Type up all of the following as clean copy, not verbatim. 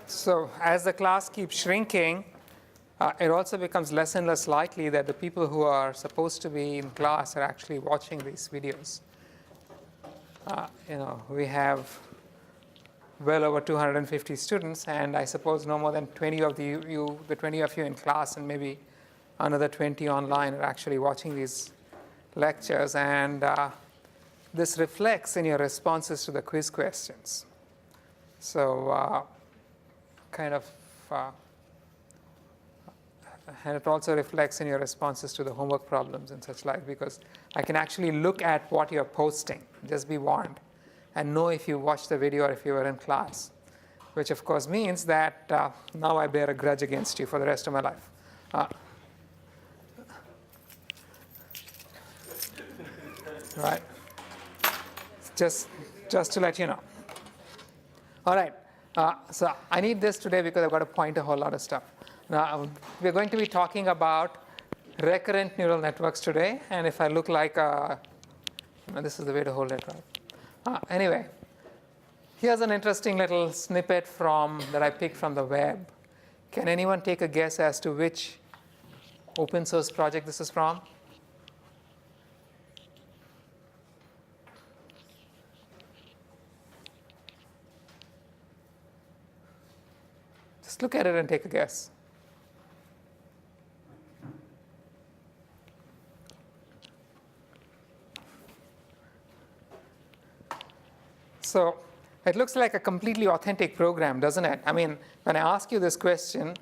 So as the class keeps shrinking, it also becomes less and less likely that the people who are supposed to be in class are actually watching these videos. We have well over 250 students, and I suppose no more than 20 of the 20 of you in class, and maybe another 20 online are actually watching these lectures, and this reflects in your responses to the quiz questions. So and it also reflects in your responses to the homework problems and such like, because I can actually look at what you're posting, just be warned, and know if you watched the video or if you were in class, which of course means that now I bear a grudge against you for the rest of my life. Right? Just to let you know. All right. So I need this today because I've got to point a whole lot of stuff. Now, we're going to be talking about recurrent neural networks today. And if I look like this is the way to hold it, right? Anyway, here's an interesting little snippet that I picked from the web. Can anyone take a guess as to which open source project this is from? Just look at it and take a guess. So it looks like a completely authentic program, doesn't it? I mean, when I ask you this question,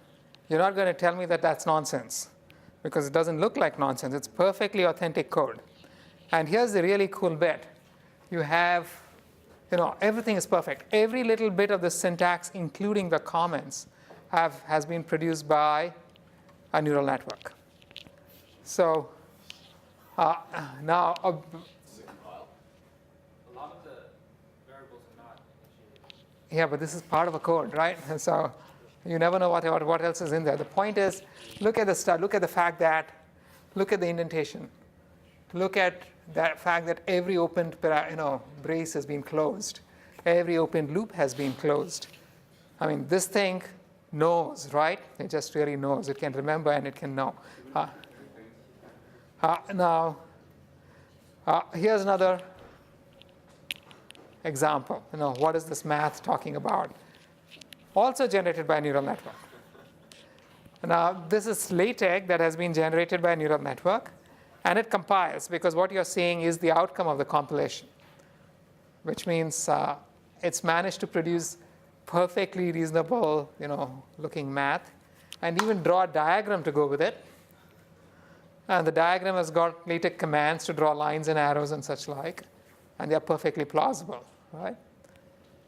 you're not going to tell me that that's nonsense, because it doesn't look like nonsense. It's perfectly authentic code. And here's the really cool bit. You have, everything is perfect. Every little bit of the syntax, including the comments, has been produced by a neural network. So now, yeah, but this is part of a code, right? And so you never know what else is in there. The point is, look at the stuff. Look at the indentation. Look at that fact that every opened brace has been closed. Every opened loop has been closed. I mean, this thing knows, right? It just really knows. It can remember and it can know. Now, here's another example. What is this math talking about? Also generated by a neural network. Now, this is Slate Egg that has been generated by a neural network, and it compiles, because what you're seeing is the outcome of the compilation, which means it's managed to produce perfectly reasonable, looking math, and even draw a diagram to go with it. And the diagram has got LaTeX commands to draw lines and arrows and such like, and they are perfectly plausible, right?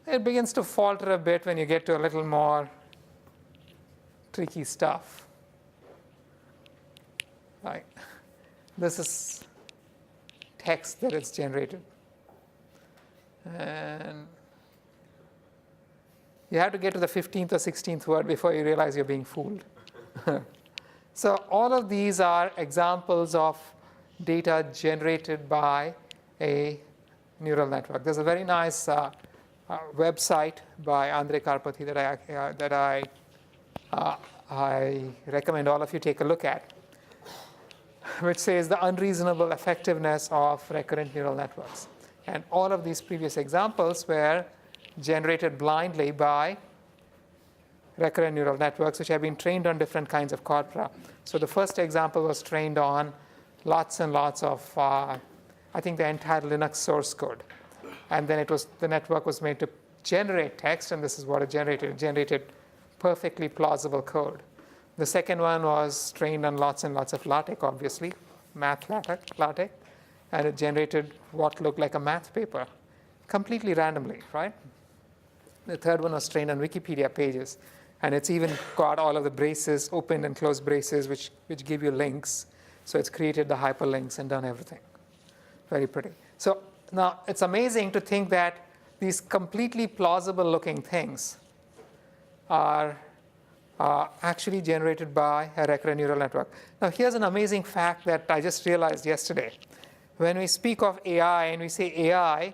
It begins to falter a bit when you get to a little more tricky stuff. Right? This is text that it's generated. And you have to get to the 15th or 16th word before you realize you're being fooled. So all of these are examples of data generated by a neural network. There's a very nice website by Andrej Karpathy that I recommend all of you take a look at, which says the unreasonable effectiveness of recurrent neural networks. And all of these previous examples were generated blindly by recurrent neural networks, which have been trained on different kinds of corpora. So the first example was trained on lots and lots of, I think, the entire Linux source code. And then the network was made to generate text, and this is what it generated. It generated perfectly plausible code. The second one was trained on lots and lots of LaTeX, obviously, math LaTeX, and it generated what looked like a math paper, completely randomly, right? The third one was trained on Wikipedia pages, and it's even got all of the braces, opened and closed braces, which give you links. So it's created the hyperlinks and done everything. Very pretty. So now it's amazing to think that these completely plausible looking things are actually generated by a recurrent neural network. Now here's an amazing fact that I just realized yesterday. When we speak of AI and we say AI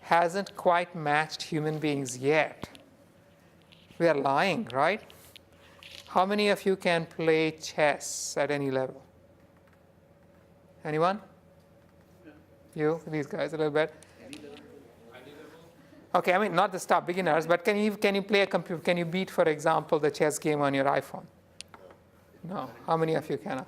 hasn't quite matched human beings yet, We are lying, right? How many of you can play chess at any level? Anyone? You, these guys, a little bit. Okay, I mean not the start beginners, but can you play a computer? Can you beat, for example, the chess game on your iPhone? No. How many of you can?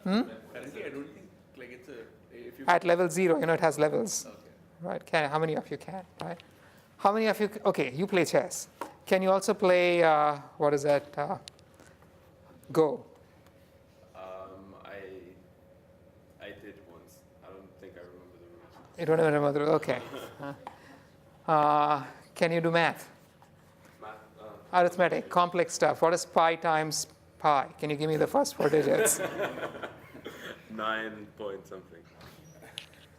Currently, I don't think like it's a. If you At level 0, it has levels, okay. right? How many of you can, right? How many of you? Okay, you play chess. Can you also play what is that? Go. I did once. I don't think I remember the rules. You don't even remember the rules. Okay. Can you do math? Math. Arithmetic, complex stuff. What is pi times pi? Can you give me the first 4 digits? 9 point something.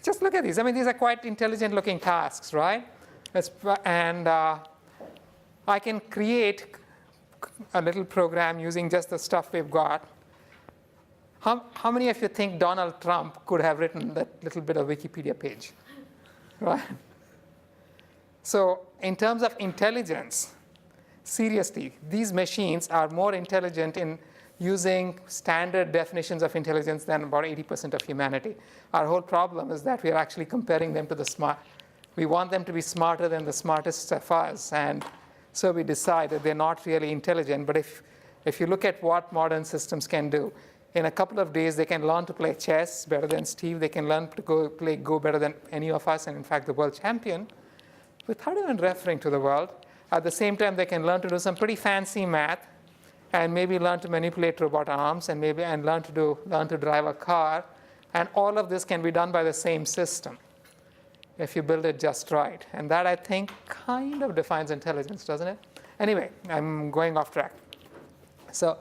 Just look at these. I mean, these are quite intelligent looking tasks, right? And I can create a little program using just the stuff we've got. How many of you think Donald Trump could have written that little bit of Wikipedia page? Right? So in terms of intelligence, seriously, these machines are more intelligent in using standard definitions of intelligence than about 80% of humanity. Our whole problem is that we are actually comparing them to the smart. We want them to be smarter than the smartest of us, and so we decide that they're not really intelligent. But if you look at what modern systems can do, in a couple of days they can learn to play chess better than Steve. They can learn to play Go better than any of us, and in fact the world champion, without even referring to the world. At the same time, they can learn to do some pretty fancy math, and maybe learn to manipulate robot arms, and learn to drive a car, and all of this can be done by the same system if you build it just right. And that, I think, kind of defines intelligence, doesn't it? Anyway, I'm going off track. So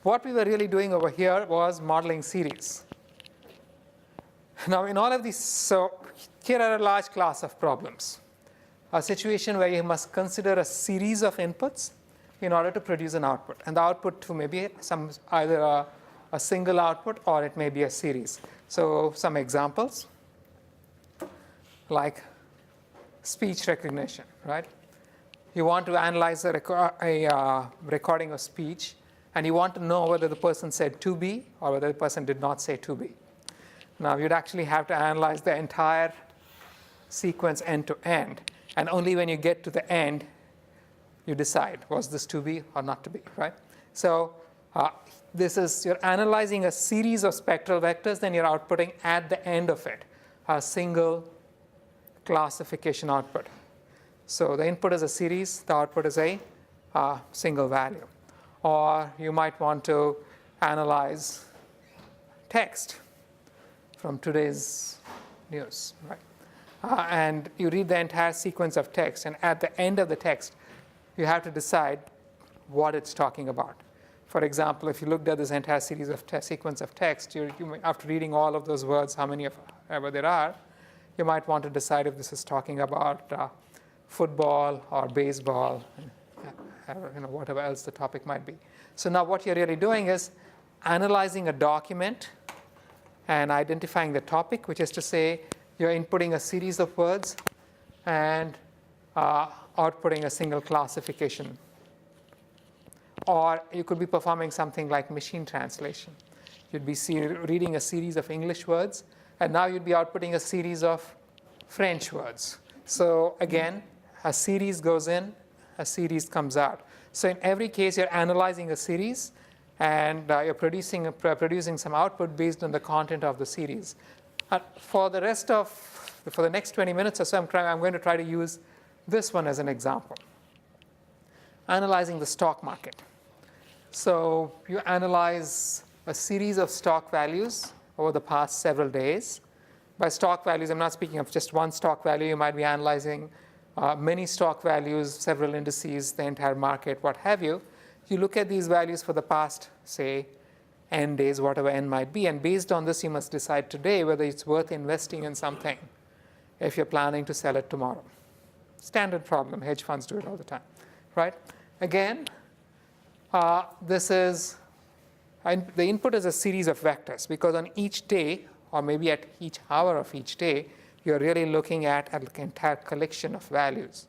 what we were really doing over here was modeling series. Now, in all of these, so here are a large class of problems. A situation where you must consider a series of inputs in order to produce an output. And the output to maybe either a single output or it may be a series. So some examples, like speech recognition, right? You want to analyze a recording of speech, and you want to know whether the person said to be or whether the person did not say to be. Now, you'd actually have to analyze the entire sequence end to end. And only when you get to the end, you decide, was this to be or not to be, right? So you're analyzing a series of spectral vectors, then you're outputting at the end of it a single classification output. So the input is a series, the output is a single value. Or you might want to analyze text from today's news, right? And you read the entire sequence of text, and at the end of the text, you have to decide what it's talking about. For example, if you looked at this entire series of sequence of text, after reading all of those words, how many ever there are, you might want to decide if this is talking about football or baseball, whatever else the topic might be. So now what you're really doing is analyzing a document and identifying the topic, which is to say you're inputting a series of words and outputting a single classification. Or you could be performing something like machine translation. You'd be reading a series of English words, and now you'd be outputting a series of French words. So again, a series goes in, a series comes out. So in every case, you're analyzing a series, and you're producing some output based on the content of the series. For the next 20 minutes or so, I'm going to try to use this one as an example. Analyzing the stock market. So you analyze a series of stock values over the past several days. By stock values, I'm not speaking of just one stock value. You might be analyzing many stock values, several indices, the entire market, what have you. You look at these values for the past, say, n days, whatever n might be, and based on this, you must decide today whether it's worth investing in something if you're planning to sell it tomorrow. Standard problem. Hedge funds do it all the time, right? Again, the input is a series of vectors, because on each day, or maybe at each hour of each day, you're really looking at an entire collection of values.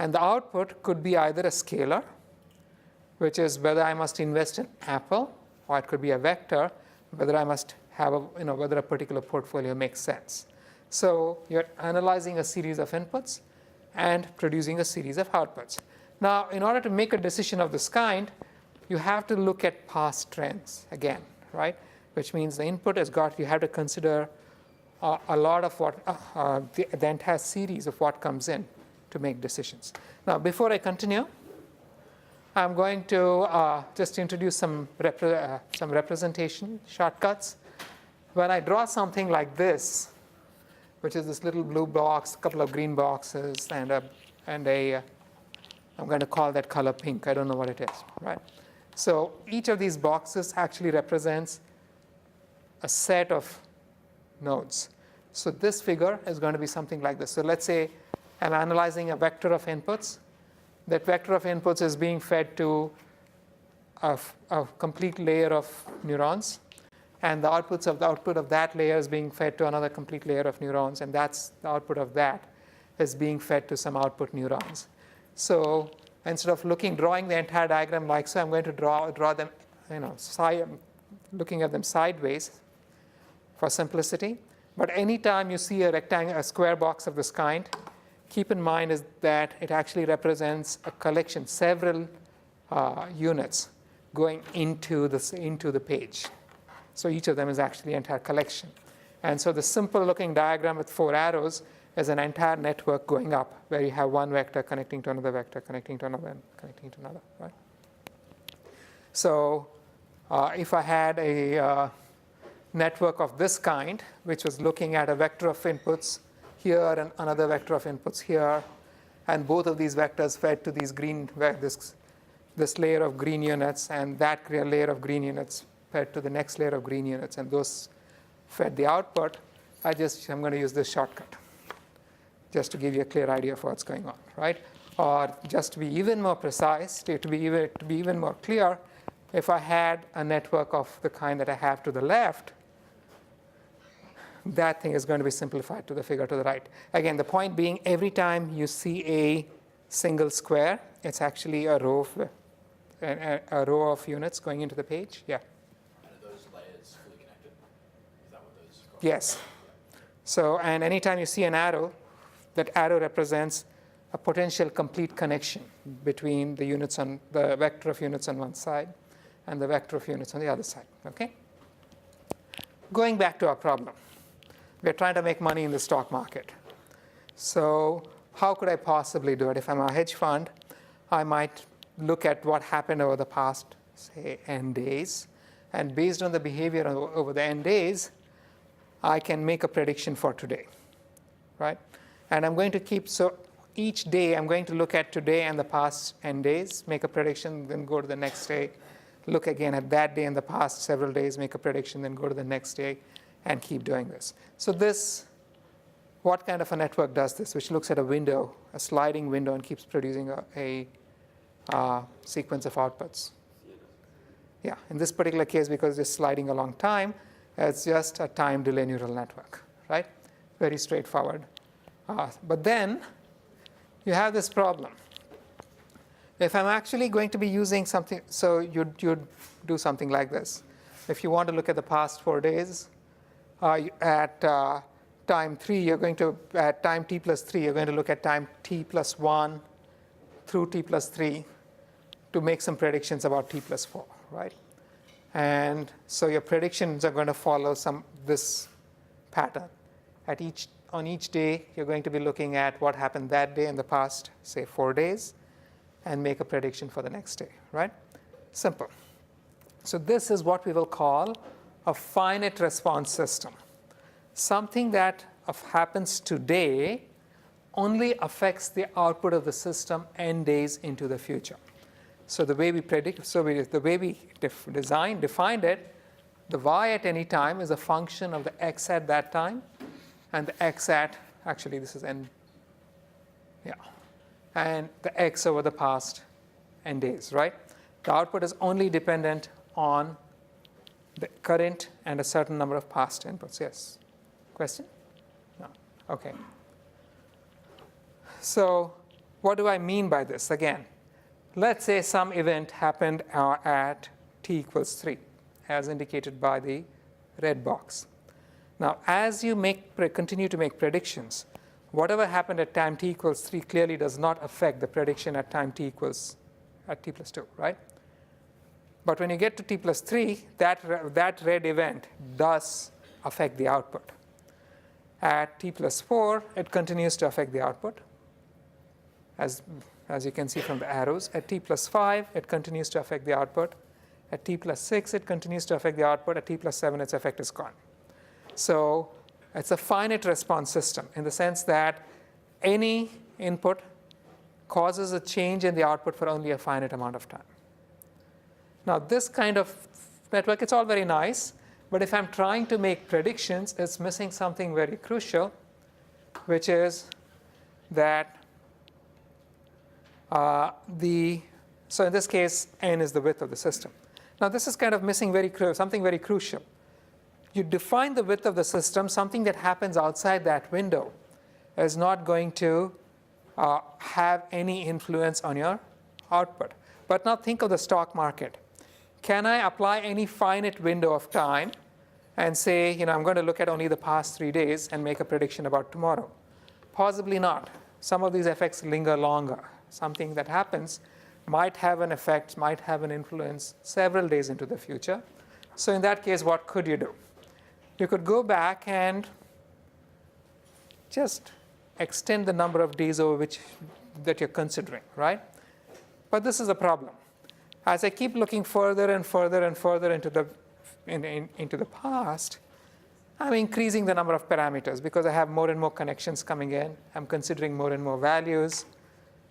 And the output could be either a scalar, which is whether I must invest in Apple, or it could be a vector, whether I must have whether a particular portfolio makes sense. So you're analyzing a series of inputs and producing a series of outputs. Now, in order to make a decision of this kind, you have to look at past trends again, right? Which means the input you have to consider a lot of what the entire series of what comes in to make decisions. Now, before I continue, I'm going to just introduce some representation shortcuts. When I draw something like this, which is this little blue box, a couple of green boxes, and I'm going to call that color pink. I don't know what it is, right? So each of these boxes actually represents a set of nodes. So this figure is going to be something like this. So let's say I'm analyzing a vector of inputs. That vector of inputs is being fed to a complete layer of neurons. And the output of that layer is being fed to another complete layer of neurons. And that's the output of that is being fed to some output neurons. So instead of drawing the entire diagram like so, I'm going to draw them, looking at them sideways for simplicity. But anytime you see a square box of this kind, keep in mind is that it actually represents a collection, several units going into the page. So each of them is actually an entire collection. And so the simple looking diagram with 4 arrows is an entire network going up, where you have one vector connecting to another vector, connecting to another, and connecting to another, right? So if I had a network of this kind, which was looking at a vector of inputs here and another vector of inputs here, and both of these vectors fed to these this layer of green units, and that layer of green units fed to the next layer of green units, and those fed the output, I'm going to use this shortcut just to give you a clear idea of what's going on, right? Or just to be even more precise, to be even more clear, if I had a network of the kind that I have to the left, that thing is going to be simplified to the figure to the right. Again, the point being, every time you see a single square, it's actually a row of units going into the page. Yeah. And are those layers fully connected? Is that what those are called? Yes. So, and anytime you see an arrow, that arrow represents a potential complete connection between the vector of units on one side and the vector of units on the other side. Okay? Going back to our problem. We're trying to make money in the stock market. So how could I possibly do it? If I'm a hedge fund, I might look at what happened over the past, say, n days. And based on the behavior over the n days, I can make a prediction for today, right? And I'm going to so each day I'm going to look at today and the past n days, make a prediction, then go to the next day, look again at that day and the past several days, make a prediction, then go to the next day, and keep doing this. So what kind of a network does this, which looks at a window, a sliding window, and keeps producing a sequence of outputs? Yeah, in this particular case, because it's sliding a long time, it's just a time delay neural network, right? Very straightforward. But then you have this problem. If I'm actually going to be using something, so you'd do something like this. If you want to look at the past 4 days, at time 3, at time t plus 3, you're going to look at time t plus 1 through t plus 3 to make some predictions about t plus 4, right? And so your predictions are going to follow this pattern. On each day, you're going to be looking at what happened that day in the past, say 4 days, and make a prediction for the next day, right? Simple. So this is what we will call a finite response system. Something that happens today only affects the output of the system n days into the future. So the way we defined it, the y at any time is a function of the x at that time, and the x at, actually this is n, yeah, and the x over the past n days, right? The output is only dependent on the current and a certain number of past inputs. Yes? Question? No. Okay. So what do I mean by this? Again, let's say some event happened at t equals 3, as indicated by the red box. Now, as you continue to make predictions, whatever happened at time t equals 3 clearly does not affect the prediction at time t plus 2, right? But when you get to t plus 3, that red event does affect the output. At t plus 4, it continues to affect the output, as you can see from the arrows. At t plus 5, it continues to affect the output. At t plus 6, it continues to affect the output. At t plus 7, its effect is gone. So it's a finite response system in the sense that any input causes a change in the output for only a finite amount of time. Now, this kind of network, it's all very nice, but if I'm trying to make predictions, it's missing something very crucial, which is that so in this case, n is the width of the system. Now, this is kind of missing something very crucial. You define the width of the system, something that happens outside that window is not going to have any influence on your output. But now think of the stock market. Can I apply any finite window of time and say, I'm going to look at only the past 3 days and make a prediction about tomorrow? Possibly not. Some of these effects linger longer. Something that happens might have an effect, might have an influence several days into the future. So in that case, what could you do? You could go back and just extend the number of days over that you're considering, right? But this is a problem. As I keep looking further and further and further into the past, I'm increasing the number of parameters because I have more and more connections coming in. I'm considering more and more values.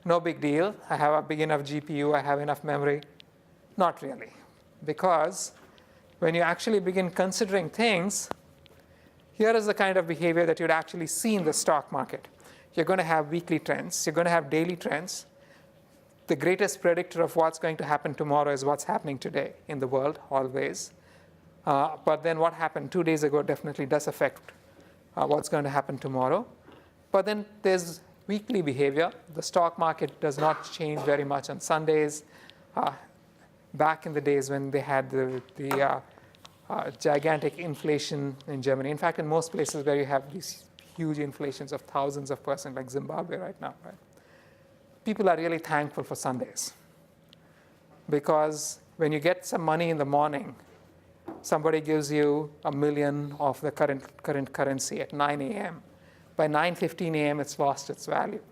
No big deal. I have a big enough GPU. I have enough memory. Not really. Because when you actually begin considering things, here is the kind of behavior that you'd actually see in the stock market. You're going to have weekly trends. You're going to have daily trends. The greatest predictor of what's going to happen tomorrow is what's happening today in the world, always. But then what happened 2 days ago definitely does affect what's going to happen tomorrow. But then there's weekly behavior. The stock market does not change very much on Sundays. Back in the days when they had the gigantic inflation in Germany. In fact, in most places where you have these huge inflations of thousands of %, like Zimbabwe right now, right? People are really thankful for Sundays. Because when you get some money in the morning, somebody gives you $1 million of the current currency at 9 a.m. By 9:15 a.m., it's lost its value.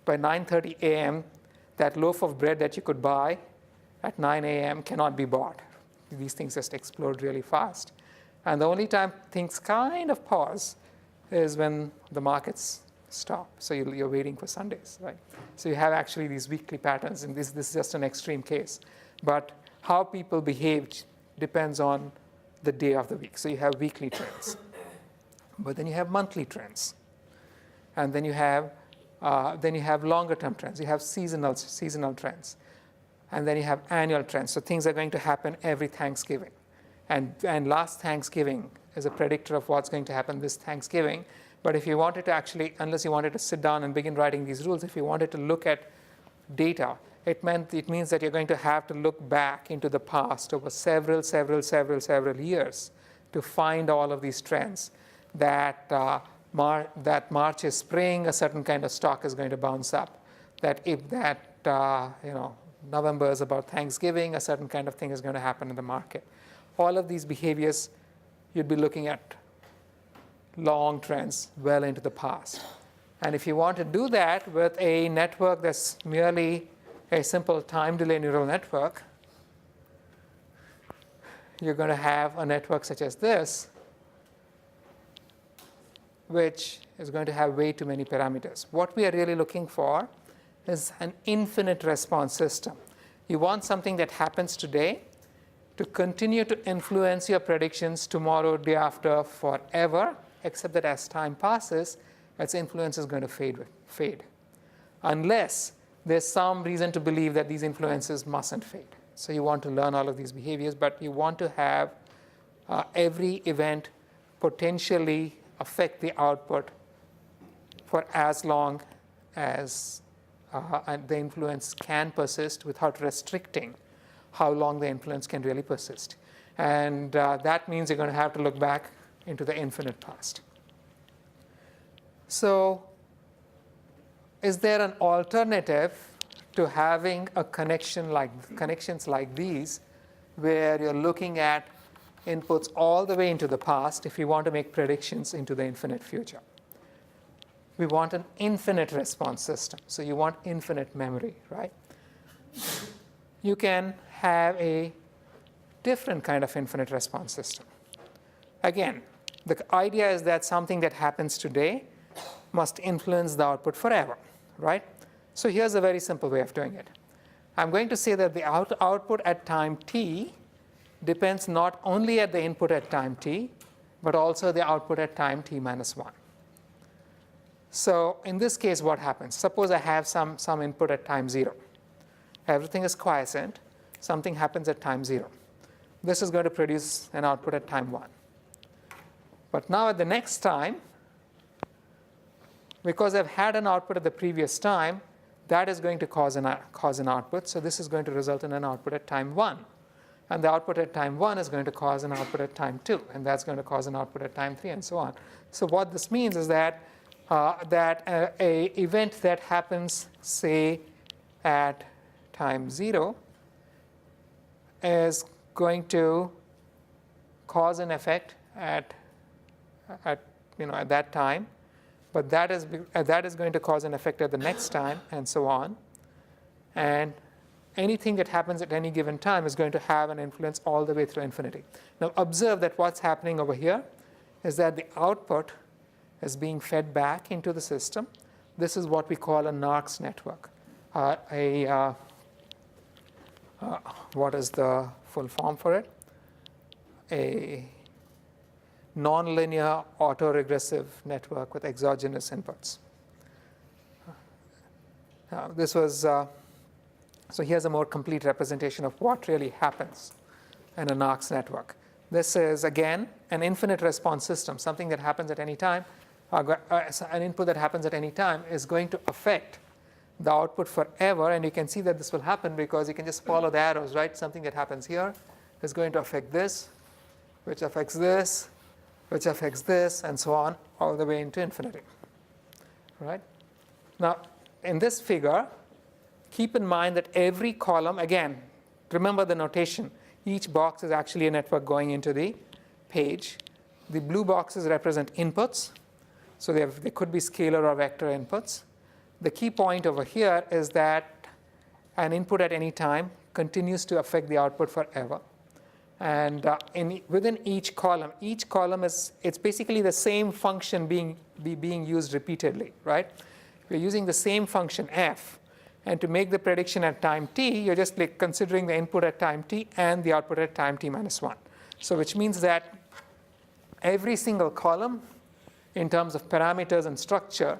By 9:30 a.m., that loaf of bread that you could buy at 9 a.m. cannot be bought. These things just explode really fast. And the only time things kind of pause is when the markets stop. So you're waiting for Sundays, right? So you have actually these weekly patterns, and this is just an extreme case. But how people behave depends on the day of the week. So you have weekly trends. But then you have monthly trends. And then you have longer-term trends. You have seasonal trends. And then you have annual trends. So things are going to happen every Thanksgiving. And last Thanksgiving is a predictor of what's going to happen this Thanksgiving. But if you wanted to actually, unless you wanted to sit down and begin writing these rules, if you wanted to look at data, it means that you're going to have to look back into the past over several years to find all of these trends. That March is spring, a certain kind of stock is going to bounce up. November is about Thanksgiving, a certain kind of thing is going to happen in the market. All of these behaviors, you'd be looking at long trends well into the past. And if you want to do that with a network that's merely a simple time delay neural network, you're going to have a network such as this, which is going to have way too many parameters. What we are really looking for is an infinite response system. You want something that happens today to continue to influence your predictions tomorrow, day after, forever, except that as time passes, its influence is going to fade. Unless there's some reason to believe that these influences mustn't fade. So you want to learn all of these behaviors, but you want to have every event potentially affect the output for as long as and the influence can persist without restricting how long the influence can really persist. And that means you're going to have to look back into the infinite past. So is there an alternative to having a connections like these, where you're looking at inputs all the way into the past if you want to make predictions into the infinite future? We want an infinite response system. So you want infinite memory, right? You can have a different kind of infinite response system. Again, the idea is that something that happens today must influence the output forever, right? So here's a very simple way of doing it. I'm going to say that the output at time t depends not only at the input at time t, but also the output at time t minus 1. So in this case, what happens? Suppose I have some input at time 0. Everything is quiescent. Something happens at time 0. This is going to produce an output at time 1. But now at the next time, because I've had an output at the previous time, that is going to cause an output. So this is going to result in an output at time 1. And the output at time 1 is going to cause an output at time 2. And that's going to cause an output at time 3, and so on. So what this means is that a event that happens, say, at time 0 is going to cause an effect at that time, but that is going to cause an effect at the next time, and so on. And anything that happens at any given time is going to have an influence all the way through infinity. Now observe that what's happening over here is that the output is being fed back into the system. This is what we call a Knox network. What is the full form for it? A nonlinear autoregressive network with exogenous inputs. This was so here's a more complete representation of what really happens in a Knox network. This is, again, an infinite response system. Something that happens at any time, an input that happens at any time is going to affect the output forever. And you can see that this will happen because you can just follow the arrows, right? Something that happens here is going to affect this, which affects this, which affects this, and so on, all the way into infinity, right? Now, in this figure, keep in mind that every column, again, remember the notation. Each box is actually a network going into the page. The blue boxes represent inputs. So they could be scalar or vector inputs. The key point over here is that an input at any time continues to affect the output forever. And within each column it's basically the same function being used repeatedly, right? We're using the same function f. And to make the prediction at time t, you're just considering the input at time t and the output at time t minus 1. So which means that every single column, in terms of parameters and structure,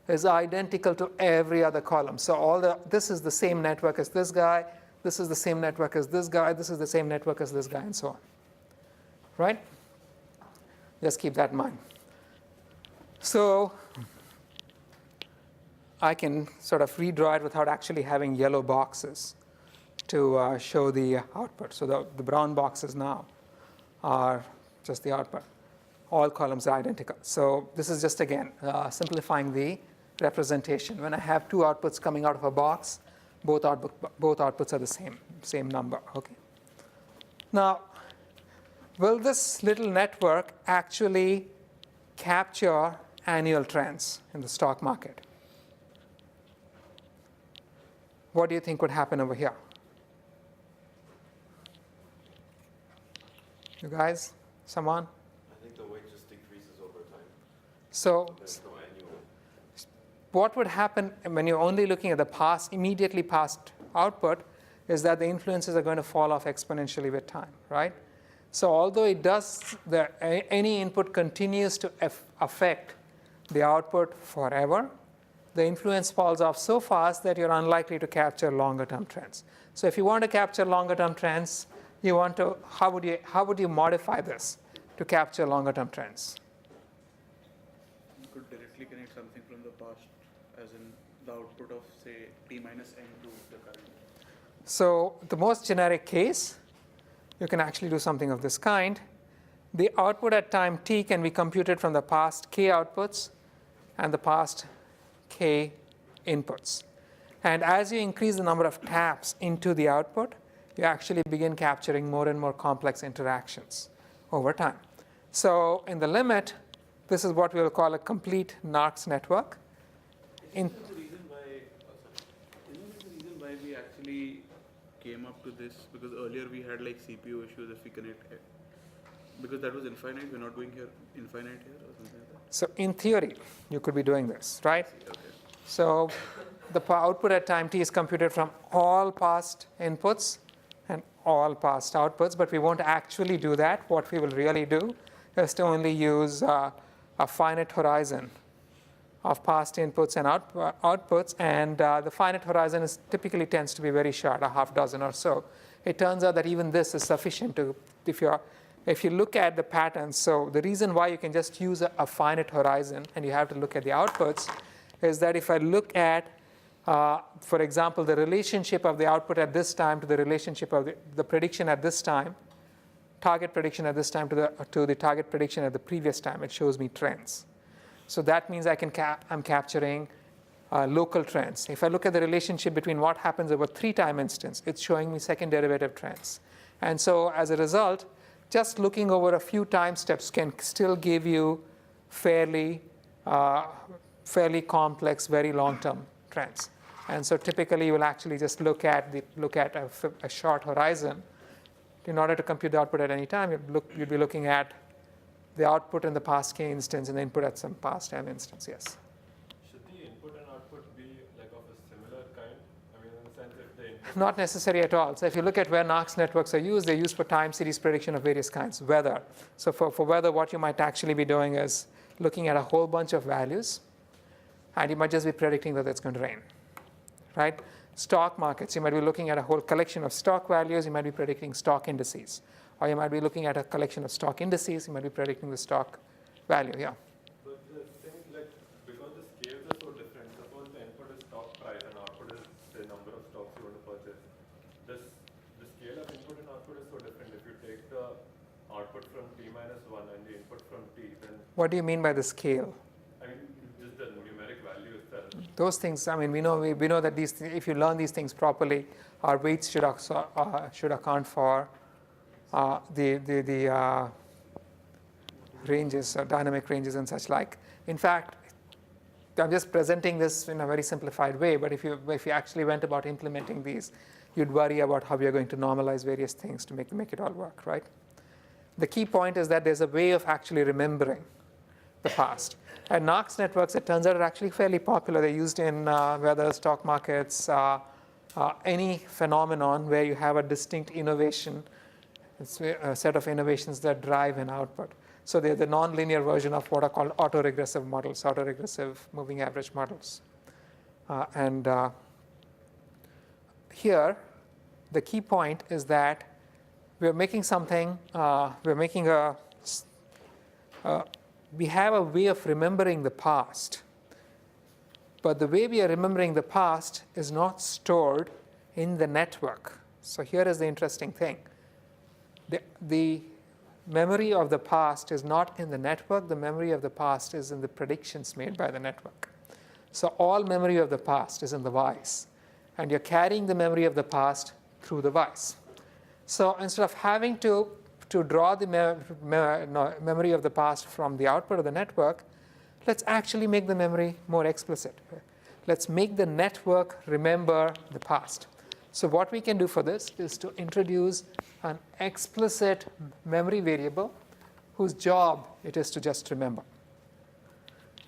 is identical to every other column. So this is the same network as this guy, this is the same network as this guy, this is the same network as this guy, and so on. Right? Just keep that in mind. So I can sort of redraw it without actually having yellow boxes to show the output. So the brown boxes now are just the output. All columns are identical. So this is just, again, simplifying the representation. When I have two outputs coming out of a box, both outputs are the same number. Okay. Now, will this little network actually capture annual trends in the stock market? What do you think would happen over here? You guys? Someone? I think the weight just decreases over time. So There's no annual. what would happen when you're only looking at the immediately past output is that the influences are going to fall off exponentially with time, right? So although any input continues to affect the output forever, the influence falls off so fast that you're unlikely to capture longer-term trends. So if you want to capture longer-term trends, how would you modify this to capture longer-term trends? You could directly connect something from the past, as in the output of say t minus n to the current? So the most generic case, you can actually do something of this kind. The output at time t can be computed from the past k outputs and the past k inputs. And as you increase the number of taps into the output, you actually begin capturing more and more complex interactions over time. So in the limit, this is what we will call a complete Knox network. Isn't this the reason why we actually came up to this? Because earlier we had like CPU issues if we connect, because that was infinite. We're not doing here infinite here or something like that. So in theory, you could be doing this, right? Okay. So the output at time t is computed from all past inputs and all past outputs, but we won't actually do that. What we will really do is to only use a finite horizon of past inputs and outputs, and the finite horizon typically tends to be very short, a half dozen or so. It turns out that even this is sufficient to, if you look at the patterns, so the reason why you can just use a finite horizon and you have to look at the outputs is that if I look at, for example, the relationship of the output at this time to the relationship of the prediction at this time, target prediction at this time to the target prediction at the previous time, it shows me trends. So that means I'm capturing local trends. If I look at the relationship between what happens over 3-time instance, it's showing me second derivative trends. And so as a result, just looking over a few time steps can still give you fairly complex, very long-term trends. And so typically you will actually just look at a short horizon. In order to compute the output at any time, you'd be looking at the output in the past k instance and the input at some past m instance, yes. Should the input and output be like of a similar kind? I mean, in the sense if the input... Not necessary at all. So if you look at where Knox networks are used, they're used for time series prediction of various kinds. Weather. So for weather, what you might actually be doing is looking at a whole bunch of values, and you might just be predicting that it's going to rain, right? Stock markets, you might be looking at a whole collection of stock values, you might be predicting stock indices. Or you might be looking at a collection of stock indices, you might be predicting the stock value, yeah. But the thing, like, because the scales are so different, suppose the input is stock price and output is the number of stocks you want to purchase. The scale of input and output is so different. If you take the output from t minus 1 and the input from t, then... What do you mean by the scale? I mean, just the numeric value itself. Those things, I mean, we know that if you learn these things properly, our weights should account for the ranges, dynamic ranges and such like. In fact, I'm just presenting this in a very simplified way, but if you actually went about implementing these, you'd worry about how you're going to normalize various things to make it all work, right? The key point is that there's a way of actually remembering the past. And Knox networks, it turns out, are actually fairly popular. They're used in weather, stock markets, any phenomenon where you have a distinct innovation. It's a set of innovations that drive an output. So they're the nonlinear version of what are called autoregressive models, autoregressive moving average models. Here, the key point is that we're making something, we have a way of remembering the past. But the way we are remembering the past is not stored in the network. So here is the interesting thing. The memory of the past is not in the network. The memory of the past is in the predictions made by the network. So all memory of the past is in the vice. And you're carrying the memory of the past through the vice. So instead of having to draw the memory of the past from the output of the network, let's actually make the memory more explicit. Let's make the network remember the past. So what we can do for this is to introduce an explicit memory variable whose job it is to just remember.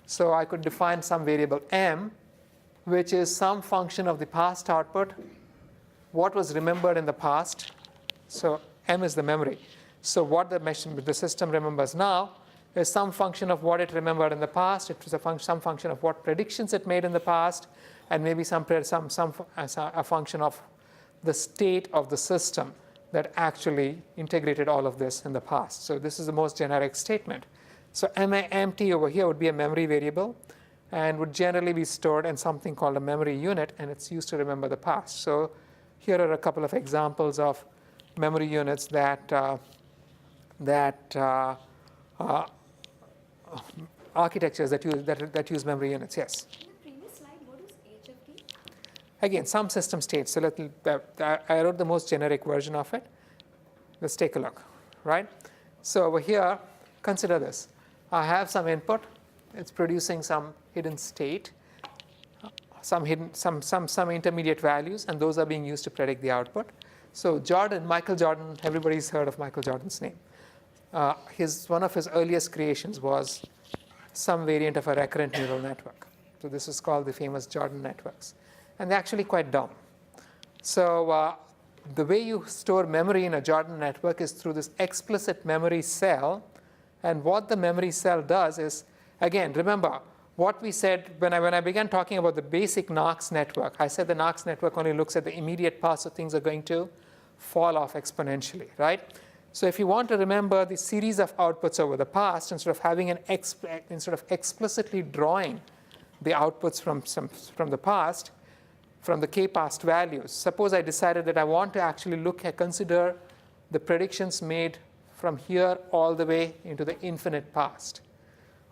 So I could define some variable m, which is some function of the past output, what was remembered in the past. So m is the memory. So what the system remembers now is some function of what it remembered in the past. It was some function of what predictions it made in the past, and maybe a function of the state of the system that actually integrated all of this in the past. So this is the most generic statement. So MT over here would be a memory variable. and would generally be stored in something called a memory unit, and it's used to remember the past. So here are a couple of examples of memory units that architectures that use memory units. Yes. In the previous slide, what was HFT? Again, some system states. So I wrote the most generic version of it. Let's take a look, right? So over here, consider this. I have some input. It's producing some hidden state, some intermediate values, and those are being used to predict the output. So Michael Jordan, everybody's heard of Michael Jordan's name. One of his earliest creations was some variant of a recurrent neural network. So this is called the famous Jordan networks. And they're actually quite dumb. So the way you store memory in a Jordan network is through this explicit memory cell. And what the memory cell does is, again, remember what we said when I began talking about the basic Knox network. I said the Knox network only looks at the immediate past, so things are going to fall off exponentially, right? So if you want to remember the series of outputs over the past, instead of explicitly drawing the outputs from the past, from the k-past values, suppose I decided that I want to actually consider the predictions made from here all the way into the infinite past.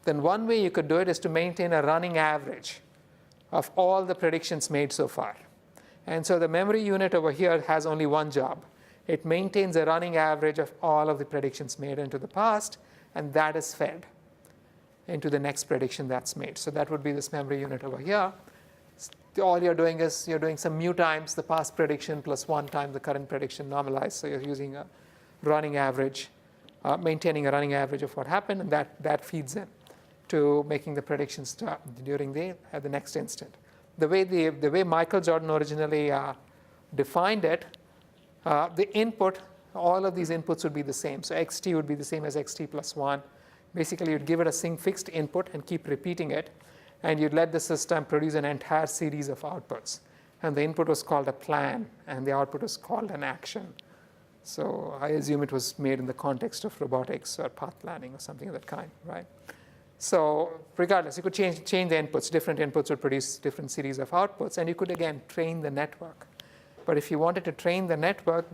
Then one way you could do it is to maintain a running average of all the predictions made so far. And so the memory unit over here has only one job. It maintains a running average of all of the predictions made into the past, and that is fed into the next prediction that's made. So that would be this memory unit over here. All you're doing is you're doing some mu times the past prediction plus 1 time the current prediction normalized. So you're using a running average, maintaining a running average of what happened, and that feeds in to making the predictions at the next instant. The way Michael Jordan originally defined it, the input, all of these inputs would be the same. So xt would be the same as xt plus 1. Basically, you'd give it a fixed input and keep repeating it, and you'd let the system produce an entire series of outputs. And the input was called a plan, and the output was called an action. So I assume it was made in the context of robotics or path planning or something of that kind, right? So regardless, you could change the inputs. Different inputs would produce different series of outputs, and you could, again, train the network. But if you wanted to train the network,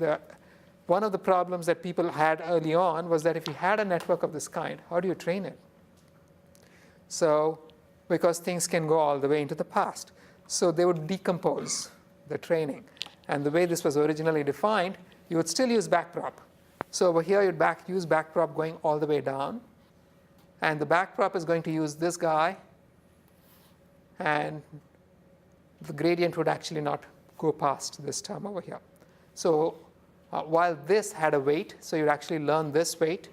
one of the problems that people had early on was that if you had a network of this kind, how do you train it? So because things can go all the way into the past. So they would decompose the training. And the way this was originally defined, you would still use backprop. So over here, you'd use backprop going all the way down. And the backprop is going to use this guy. And the gradient would actually not go past this term over here. So while this had a weight, so you'd actually learn this weight,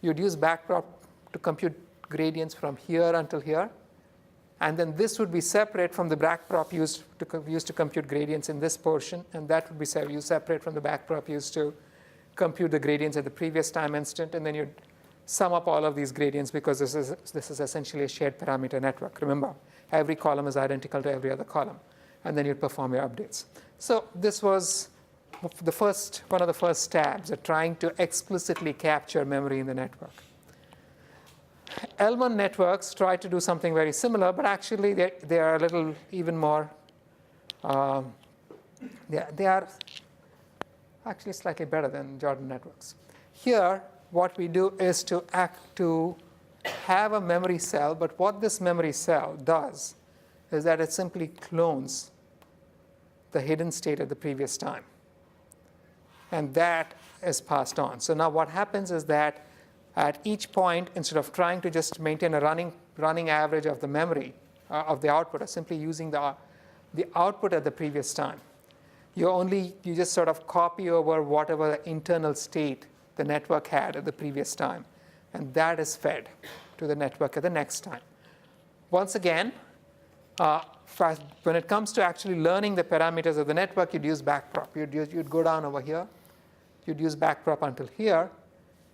you'd use backprop to compute gradients from here until here. And then this would be separate from the backprop used to compute gradients in this portion. And that would be used separate from the backprop used to compute the gradients at the previous time instant. And then you'd sum up all of these gradients because this is essentially a shared parameter network. Remember, every column is identical to every other column. And then you'd perform your updates. So this was one of the first stabs at trying to explicitly capture memory in the network. L1 networks try to do something very similar, but actually they are a little even more, they are actually slightly better than Jordan networks. Here, what we do is to have a memory cell, but what this memory cell does is that it simply clones the hidden state at the previous time. And that is passed on. So now what happens is that at each point, instead of trying to just maintain a running average of the memory, of the output, or simply using the output at the previous time, you just sort of copy over whatever the internal state the network had at the previous time. And that is fed to the network at the next time. Once again, when it comes to actually learning the parameters of the network, you'd use backprop. You'd go down over here. You'd use backprop until here.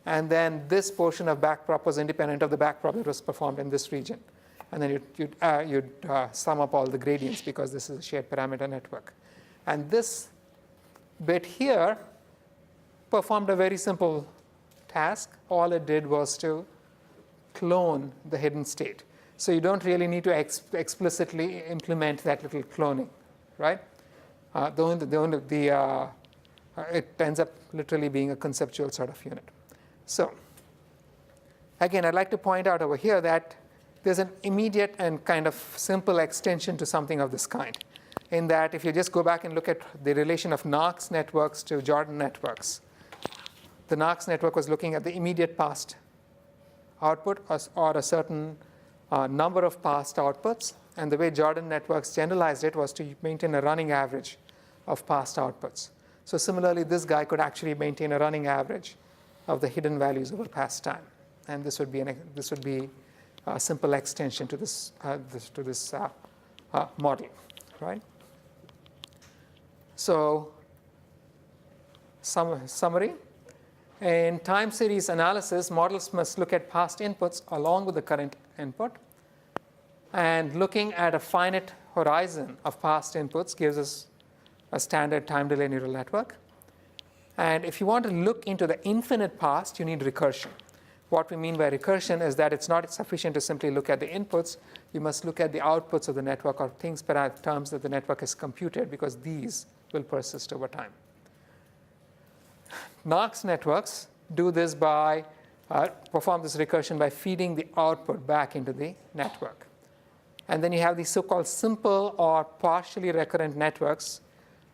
And then this portion of backprop was independent of the backprop that was performed in this region. And then you'd sum up all the gradients because this is a shared parameter network. And this bit here performed a very simple task. All it did was to clone the hidden state. So you don't really need to explicitly implement that little cloning, right? It ends up literally being a conceptual sort of unit. So again, I'd like to point out over here that there's an immediate and kind of simple extension to something of this kind, in that if you just go back and look at the relation of Knox networks to Jordan networks, the Knox network was looking at the immediate past output or a certain number of past outputs, and the way Jordan networks generalized it was to maintain a running average of past outputs. So similarly, this guy could actually maintain a running average of the hidden values over past time, and this would be a simple extension to this model, right? So summary. In time series analysis, models must look at past inputs along with the current input. And looking at a finite horizon of past inputs gives us a standard time delay neural network. And if you want to look into the infinite past, you need recursion. What we mean by recursion is that it's not sufficient to simply look at the inputs. You must look at the outputs of the network, or terms that the network has computed, because these will persist over time. Knox networks do this by perform this recursion by feeding the output back into the network. And then you have these so-called simple or partially recurrent networks,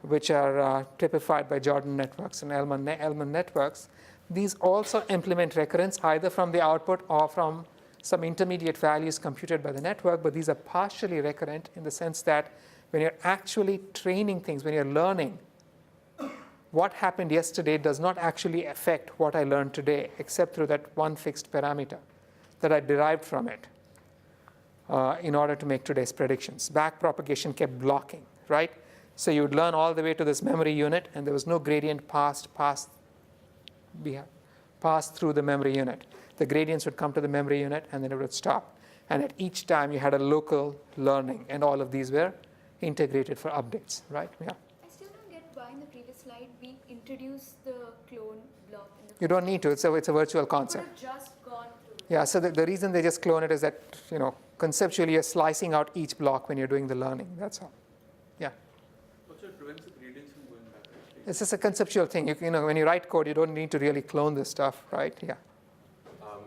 which are typified by Jordan networks and Elman networks. These also implement recurrence either from the output or from some intermediate values computed by the network, but these are partially recurrent in the sense that when you're actually training things, when you're learning, what happened yesterday does not actually affect what I learned today, except through that one fixed parameter that I derived from it in order to make today's predictions. Backpropagation kept blocking, right? So you would learn all the way to this memory unit, and there was no gradient passed through the memory unit. The gradients would come to the memory unit, and then it would stop. And at each time, you had a local learning, and all of these were integrated for updates, right? Yeah. I still don't get why in the previous slide we introduced the clone block in the You don't need to. It's a virtual Could concept. have just gone through. Yeah, so the reason they just clone it is that, conceptually you're slicing out each block when you're doing the learning. That's all. Yeah. Also, it prevents the gradients from going back. It's just a conceptual thing. When you write code, you don't need to really clone this stuff, right? Yeah. How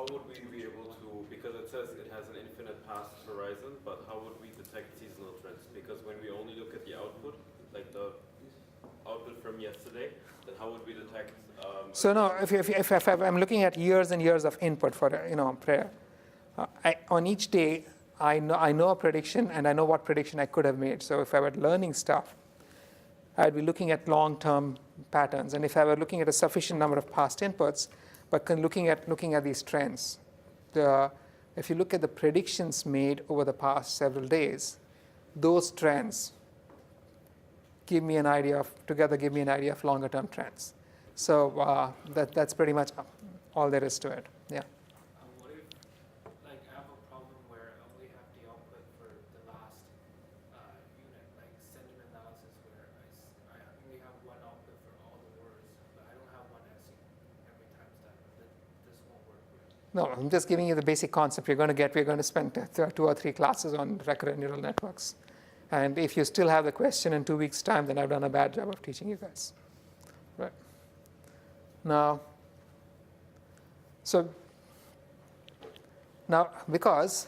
would we be able to, because it says it has an infinite past horizon, but how would we detect seasonal trends? Because when we only look at the output, like the output from yesterday, then how would we detect? So no, if I'm looking at years and years of input for prayer, on each day I know a prediction and I know what prediction I could have made. So if I were learning stuff, I'd be looking at long-term patterns, and if I were looking at a sufficient number of past inputs, but looking at these trends, if you look at the predictions made over the past several days, those trends give me an idea of longer-term trends. So that's pretty much all there is to it. Yeah. What if, I have a problem where I only have the output for the last unit, like sentiment analysis, where I only have one output for all the words, but I don't have one SE every time step. This won't work, right? No, I'm just giving you the basic concept. We're going to spend 2 or 3 classes on recurrent neural networks. And if you still have the question in 2 weeks' time, then I've done a bad job of teaching you guys. Right. Now, because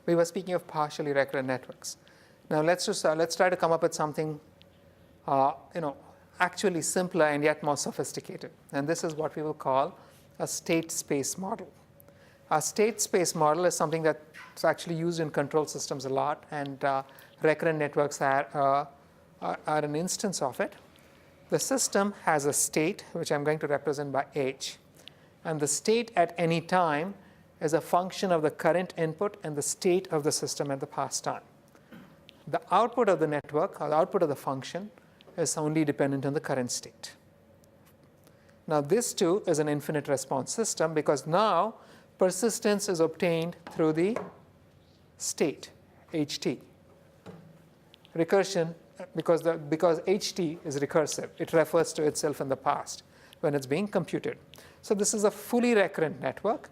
we were speaking of partially recurrent networks, now let's try to come up with something, actually simpler and yet more sophisticated. And this is what we will call a state space model. A state space model is something that's actually used in control systems a lot, and recurrent networks are an instance of it. The system has a state, which I'm going to represent by H, and the state at any time is a function of the current input and the state of the system at the past time. The output of the network, or the output of the function, is only dependent on the current state. Now this too is an infinite response system, because now persistence is obtained through the state, HT. Recursion, because HT is recursive, it refers to itself in the past when it's being computed. So this is a fully recurrent network.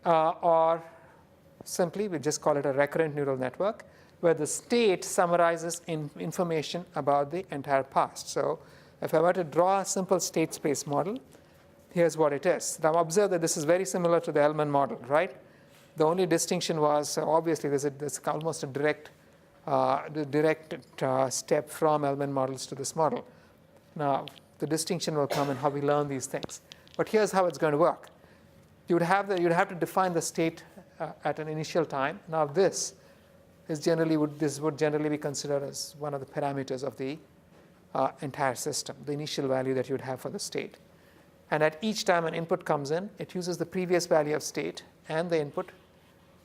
or simply we just call it a recurrent neural network, where the state summarizes information about the entire past. So if I were to draw a simple state space model, here's what it is. Now observe that this is very similar to the Elman model, right? The only distinction was, obviously there's almost a direct step from Elman models to this model. Now the distinction will come in how we learn these things. But here's how it's going to work. You'd have to define the state at an initial time. Now this would generally be considered as one of the parameters of the entire system, the initial value that you would have for the state. And at each time an input comes in, it uses the previous value of state and the input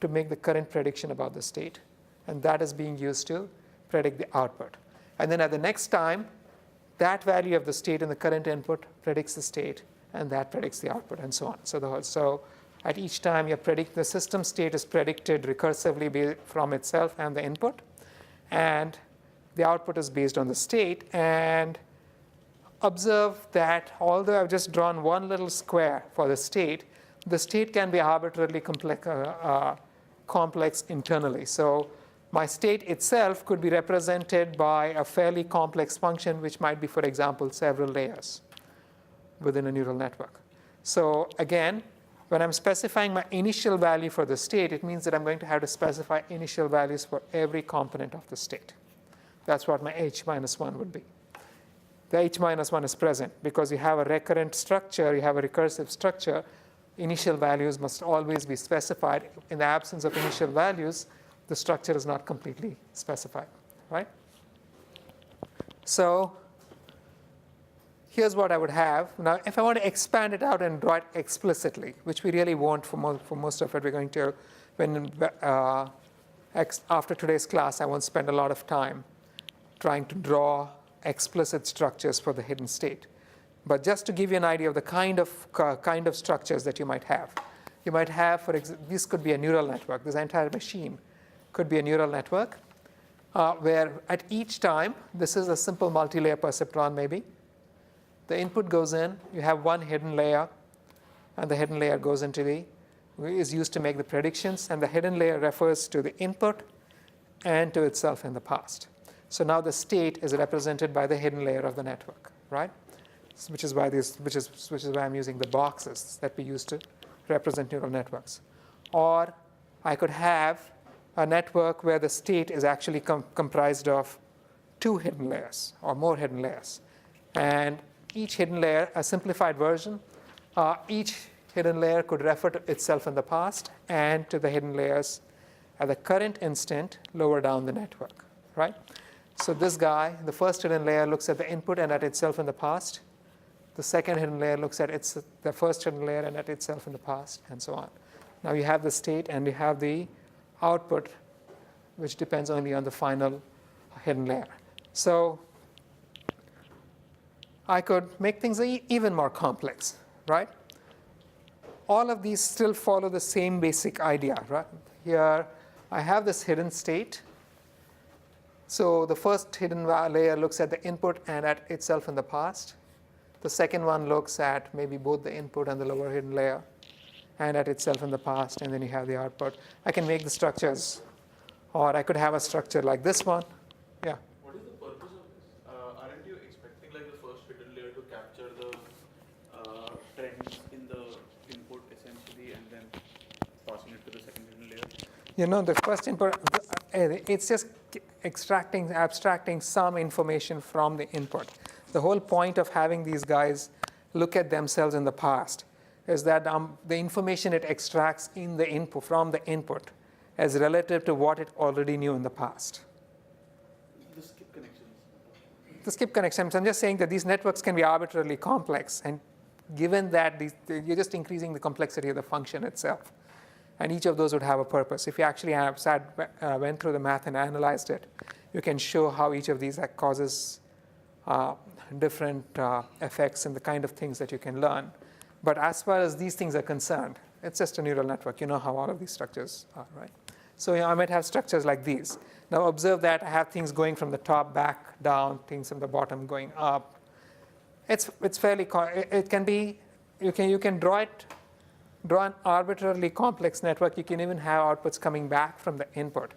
to make the current prediction about the state. And that is being used to predict the output. And then at the next time, that value of the state in the current input predicts the state, and that predicts the output, and so on. So at each time, the system state is predicted recursively from itself and the input, and the output is based on the state. And observe that although I've just drawn one little square for the state can be arbitrarily complex internally. So my state itself could be represented by a fairly complex function, which might be, for example, several layers within a neural network. So again, when I'm specifying my initial value for the state, it means that I'm going to have to specify initial values for every component of the state. That's what my h minus 1 would be. The h minus 1 is present because you have a recurrent structure, you have a recursive structure. Initial values must always be specified. In the absence of initial values, the structure is not completely specified, right? So here's what I would have. Now, if I want to expand it out and draw it explicitly, which we really won't for most of it, we're going to, after today's class, I won't spend a lot of time trying to draw explicit structures for the hidden state. But just to give you an idea of the kind of structures that you might have. You might have, for example, this could be a neural network. This entire machine could be a neural network where at each time, this is a simple multi-layer perceptron maybe. The input goes in, you have one hidden layer, and the hidden layer goes into is used to make the predictions, and the hidden layer refers to the input and to itself in the past. So now the state is represented by the hidden layer of the network, right? Which is why I'm using the boxes that we use to represent neural networks. Or I could have a network where the state is actually comprised of two hidden layers or more hidden layers. And each hidden layer, a simplified version, each hidden layer could refer to itself in the past and to the hidden layers at the current instant lower down the network, right? So this guy, the first hidden layer looks at the input and at itself in the past. The second hidden layer looks at the first hidden layer and at itself in the past, and so on. Now you have the state and you have the output, which depends only on the final hidden layer. So I could make things even more complex, right? All of these still follow the same basic idea, right? Here I have this hidden state. So the first hidden layer looks at the input and at itself in the past. The second one looks at maybe both the input and the lower hidden layer and at itself in the past, and then you have the output. I can make the structures, or I could have a structure like this one. Yeah? What is the purpose of this? Aren't you expecting like the first hidden layer to capture the trends in the input essentially and then passing it to the second hidden layer? You know, the first input, it's just abstracting some information from the input. The whole point of having these guys look at themselves in the past is that the information it extracts in the input from the input is relative to what it already knew in the past. The skip connections. The skip connections. I'm just saying that these networks can be arbitrarily complex, and given that you're just increasing the complexity of the function itself, and each of those would have a purpose. If you actually went through the math and analyzed it, you can show how each of these causes different effects and the kind of things that you can learn. But as far as these things are concerned, it's just a neural network. You know how all of these structures are, right? So I might have structures like these. Now observe that I have things going from the top back down, things from the bottom going up. It's fairly, it can be, you can draw it draw an arbitrarily complex network, you can even have outputs coming back from the input.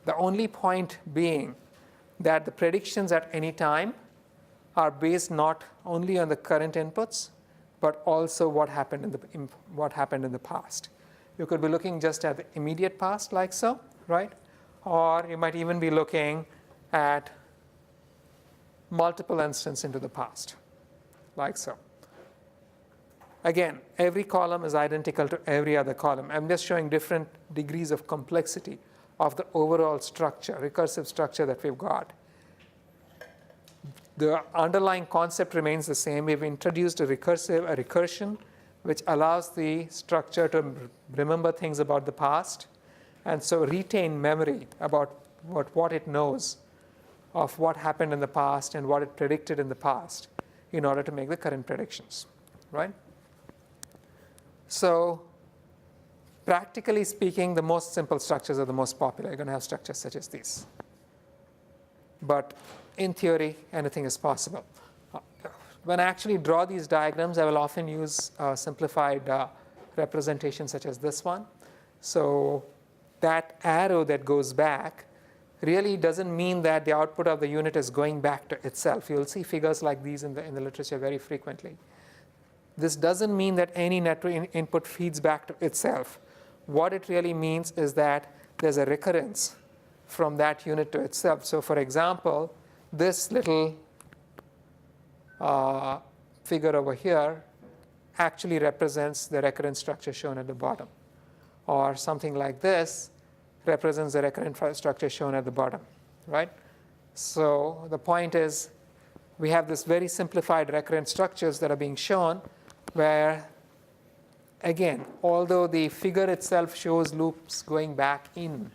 The only point being that the predictions at any time are based not only on the current inputs, but also what happened in the past. You could be looking just at the immediate past, like so, right? Or you might even be looking at multiple instances into the past, like so. Again, every column is identical to every other column. I'm just showing different degrees of complexity of the overall structure, recursive structure that we've got. The underlying concept remains the same. We've introduced a recursion, which allows the structure to remember things about the past, and so retain memory about what it knows of what happened in the past and what it predicted in the past in order to make the current predictions, right? So practically speaking, the most simple structures are the most popular. You're going to have structures such as these. But in theory, anything is possible. When I actually draw these diagrams, I will often use simplified representations such as this one. So that arrow that goes back really doesn't mean that the output of the unit is going back to itself. You'll see figures like these in the literature very frequently. This doesn't mean that any network input feeds back to itself. What it really means is that there's a recurrence from that unit to itself. So for example, this little figure over here actually represents the recurrent structure shown at the bottom. Or something like this represents the recurrent structure shown at the bottom, right? So the point is we have this very simplified recurrent structures that are being shown where, again, although the figure itself shows loops going back in,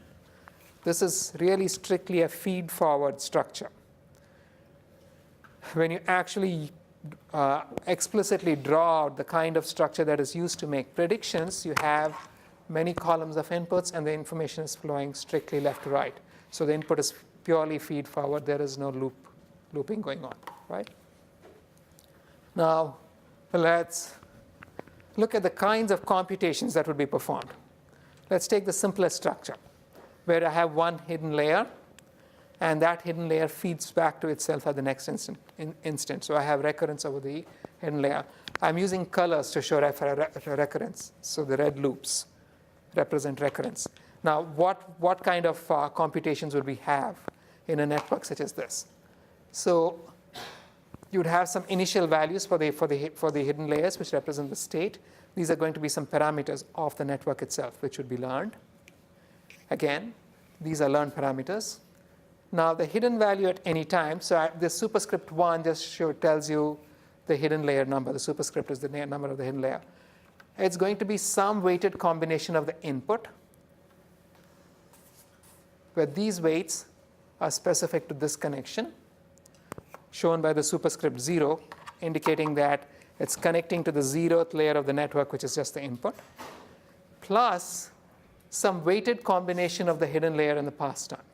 this is really strictly a feed-forward structure. When you actually explicitly draw out the kind of structure that is used to make predictions, you have many columns of inputs, and the information is flowing strictly left to right. So the input is purely feed-forward. There is no looping going on, right? Now, let's look at the kinds of computations that would be performed. Let's take the simplest structure, where I have one hidden layer, and that hidden layer feeds back to itself at the next instant. So I have recurrence over the hidden layer. I'm using colors to show recurrence. So the red loops represent recurrence. Now, what kind of computations would we have in a network such as this? So you'd have some initial values for the hidden layers, which represent the state. These are going to be some parameters of the network itself, which would be learned. Again, these are learned parameters. Now, the hidden value at any time, so this superscript 1 just tells you the hidden layer number. The superscript is the number of the hidden layer. It's going to be some weighted combination of the input, where these weights are specific to this connection, shown by the superscript 0, indicating that it's connecting to the 0th layer of the network, which is just the input, plus some weighted combination of the hidden layer in the past time.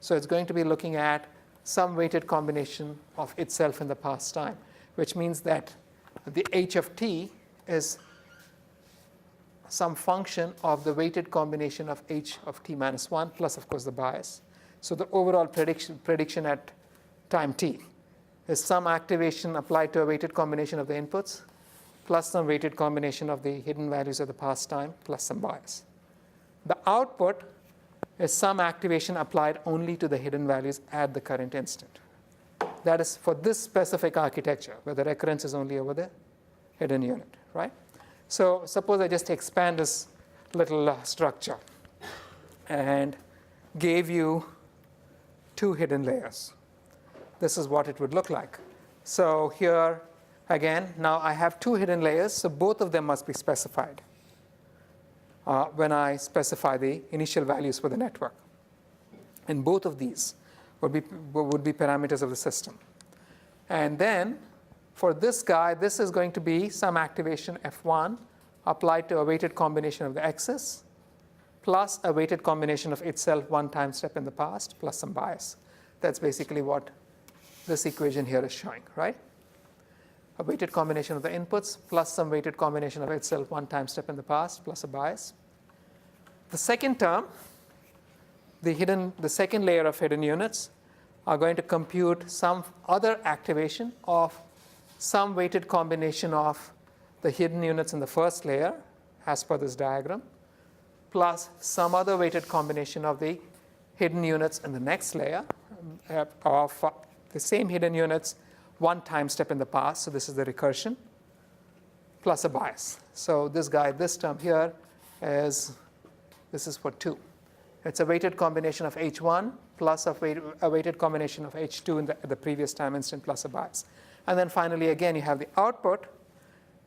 So it's going to be looking at some weighted combination of itself in the past time, which means that the h of t is some function of the weighted combination of h of t minus 1 plus, of course, the bias. So the overall prediction at time t is some activation applied to a weighted combination of the inputs plus some weighted combination of the hidden values of the past time plus some bias. The output is some activation applied only to the hidden values at the current instant. That is for this specific architecture, where the recurrence is only over the hidden unit, right? So suppose I just expand this little structure and gave you two hidden layers. This is what it would look like. So here, again, now I have two hidden layers, so both of them must be specified when I specify the initial values for the network. And both of these would be parameters of the system. And then for this guy, this is going to be some activation F1 applied to a weighted combination of the x's plus a weighted combination of itself one time step in the past plus some bias. That's basically what this equation here is showing, right? a weighted combination of the inputs plus some weighted combination of itself, one time step in the past plus a bias. The second term, the second layer of hidden units are going to compute some other activation of some weighted combination of the hidden units in the first layer, as per this diagram, plus some other weighted combination of the hidden units in the next layer of the same hidden units, one time step in the past. So this is the recursion, plus a bias. So this term here this is for 2. It's a weighted combination of H1 plus a weighted combination of H2 in the previous time instant plus a bias. And then finally, again, you have the output,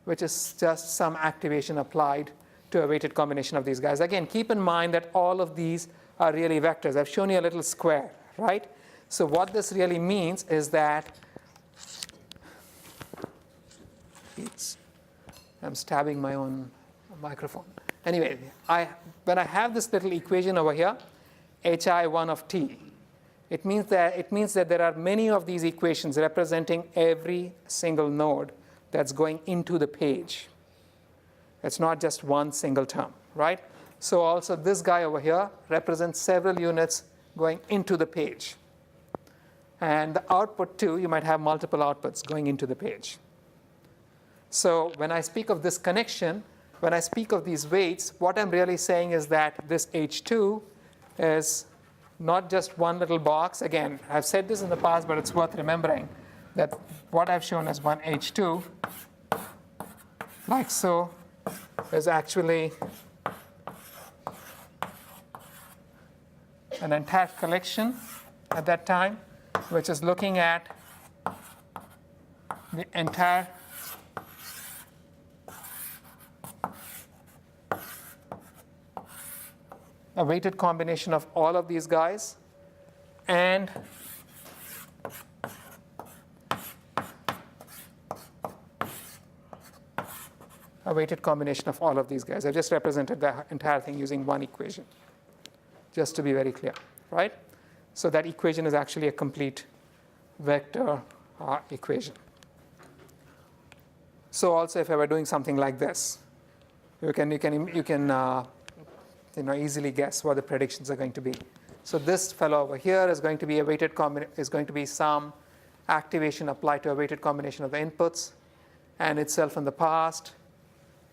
which is just some activation applied to a weighted combination of these guys. Again, keep in mind that all of these are really vectors. I've shown you a little square, right? So what this really means is that I'm stabbing my own microphone. Anyway, when I have this little equation over here, hi1 of t, it means that there are many of these equations representing every single node that's going into the page. It's not just one single term, right? So also this guy over here represents several units going into the page. And the output too, you might have multiple outputs going into the page. So when I speak of this connection, when I speak of these weights, what I'm really saying is that this H2 is not just one little box. Again, I've said this in the past, but it's worth remembering that what I've shown as one H2, like so, is actually an entire collection at that time, which is looking at the entire a weighted combination of all of these guys and a weighted combination of all of these guys. I've just represented the entire thing using one equation, just to be very clear, right? So that equation is actually a complete vector equation. So also, if I were doing something like this, you can easily guess what the predictions are going to be. So this fellow over here is going to be some activation applied to a weighted combination of the inputs and itself in the past.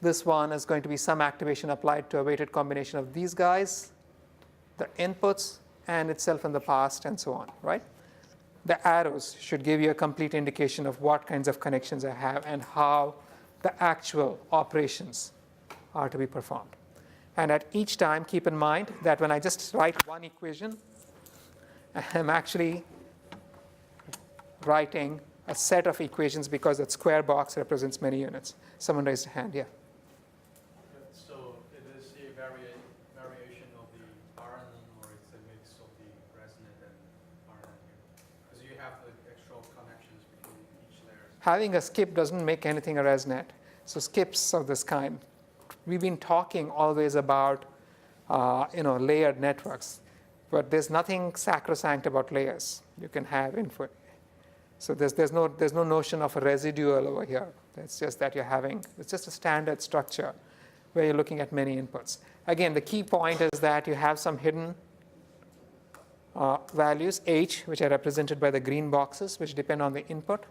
This one is going to be some activation applied to a weighted combination of these guys, the inputs, and itself in the past, and so on, right? The arrows should give you a complete indication of what kinds of connections I have and how the actual operations are to be performed. And at each time, keep in mind that when I just write one equation, I'm actually writing a set of equations because that square box represents many units. Someone raised a hand, yeah. So it is a variation of the RNN, or it's a mix of the resonant and RNN here? Because you have the actual connections between each layer. Having a skip doesn't make anything a resnet. So skips of this kind. We've been talking always about layered networks, but there's nothing sacrosanct about layers. You can have info. So there's no notion of a residual over here. It's just that it's just a standard structure where you're looking at many inputs. Again, the key point is that you have some hidden values, H, which are represented by the green boxes, which depend on the input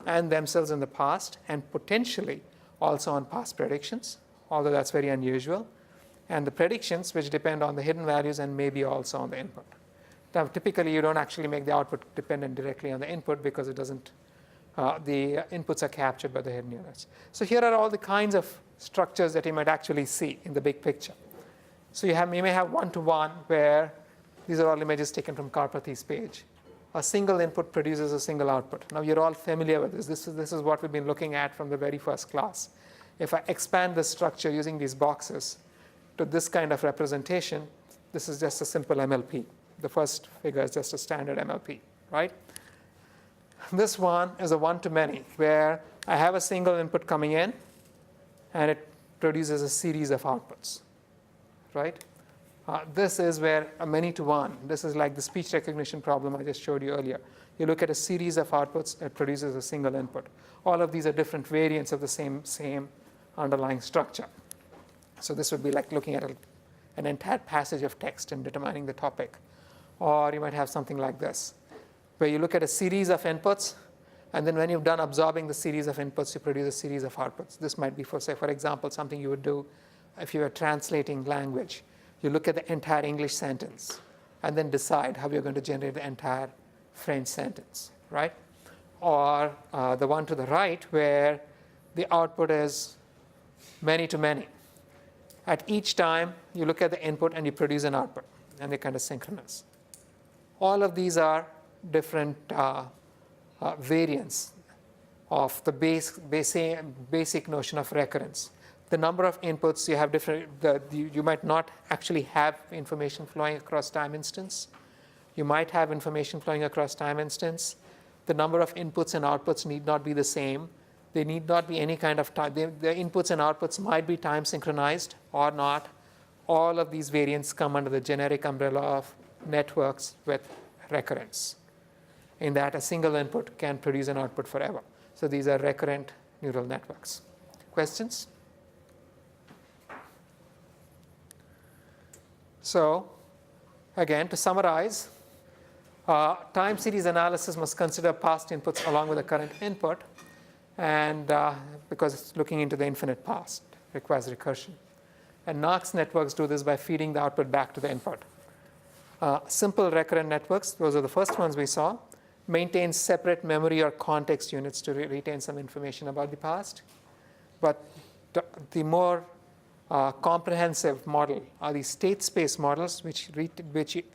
and themselves in the past, and potentially also on past predictions, although that's very unusual, and the predictions which depend on the hidden values and maybe also on the input. Now, typically, you don't actually make the output dependent directly on the input because it doesn't. The inputs are captured by the hidden units. So here are all the kinds of structures that you might actually see in the big picture. So you may have one-to-one where these are all images taken from Karpathy's page. A single input produces a single output. Now you're all familiar with this. This is what we've been looking at from the very first class. If I expand the structure using these boxes to this kind of representation, this is just a simple MLP. The first figure is just a standard MLP, right? This one is a one-to-many, where I have a single input coming in, and it produces a series of outputs, right? This is where a many-to-one, this is like the speech recognition problem I just showed you earlier. You look at a series of outputs, it produces a single input. All of these are different variants of the same underlying structure. So this would be like looking at an entire passage of text and determining the topic. Or you might have something like this, where you look at a series of inputs, and then when you've done absorbing the series of inputs, you produce a series of outputs. This might be, for example, something you would do if you were translating language. You look at the entire English sentence and then decide how you're going to generate the entire French sentence, right? Or the one to the right, where the output is many to many. At each time, you look at the input and you produce an output, and they're kind of synchronous. All of these are different variants of the basic notion of recurrence. The number of inputs you have you might not actually have information flowing across time instance. You might have information flowing across time instance. The number of inputs and outputs need not be the same. They need not be any kind of time. The inputs and outputs might be time synchronized or not. All of these variants come under the generic umbrella of networks with recurrence, in that a single input can produce an output forever. So these are recurrent neural networks. Questions? So again, to summarize, time series analysis must consider past inputs along with the current input, and because it's looking into the infinite past, requires recursion. And Knox networks do this by feeding the output back to the input. Simple recurrent networks, those are the first ones we saw, maintain separate memory or context units to retain some information about the past. But the more comprehensive model are the state space models, which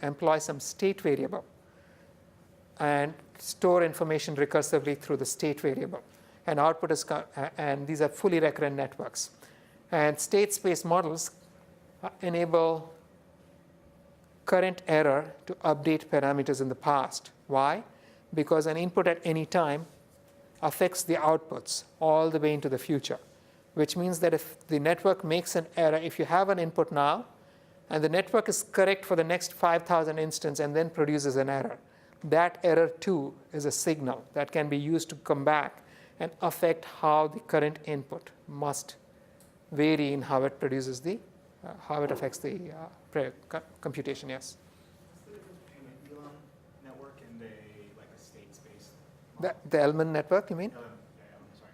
employ some state variable and store information recursively through the state variable. And output is, and these are fully recurrent networks. And state space models enable current error to update parameters in the past. Why? Because an input at any time affects the outputs all the way into the future, which means that if the network makes an error, if you have an input now, and the network is correct for the next 5,000 instances and then produces an error, that error too is a signal that can be used to come back and affect how the current input must vary in how it produces how it affects the computation. Yes. What's the difference between an Elon network and a state space model? The Elman network, you mean?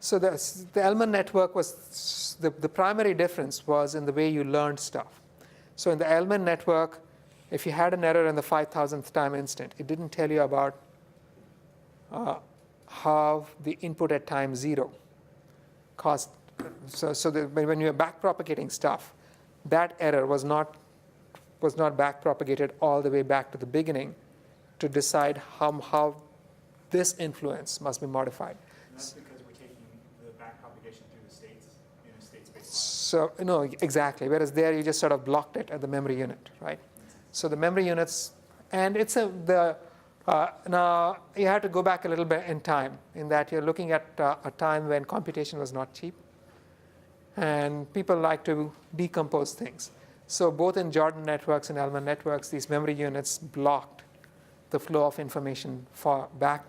So the Elman network was, the primary difference was in the way you learned stuff. So in the Elman network, if you had an error in the 5,000th time instant, it didn't tell you about how the input at time 0 caused. So when you were backpropagating stuff, that error was not backpropagated all the way back to the beginning to decide how this influence must be modified. And that's because we're taking the backpropagation through the states in a state space So no, exactly. Whereas there you just sort of blocked it at the memory unit, right? So the memory units, and it's now you have to go back a little bit in time, in that you're looking at a time when computation was not cheap, and people like to decompose things. So both in Jordan networks and Elman networks, these memory units blocked the flow of information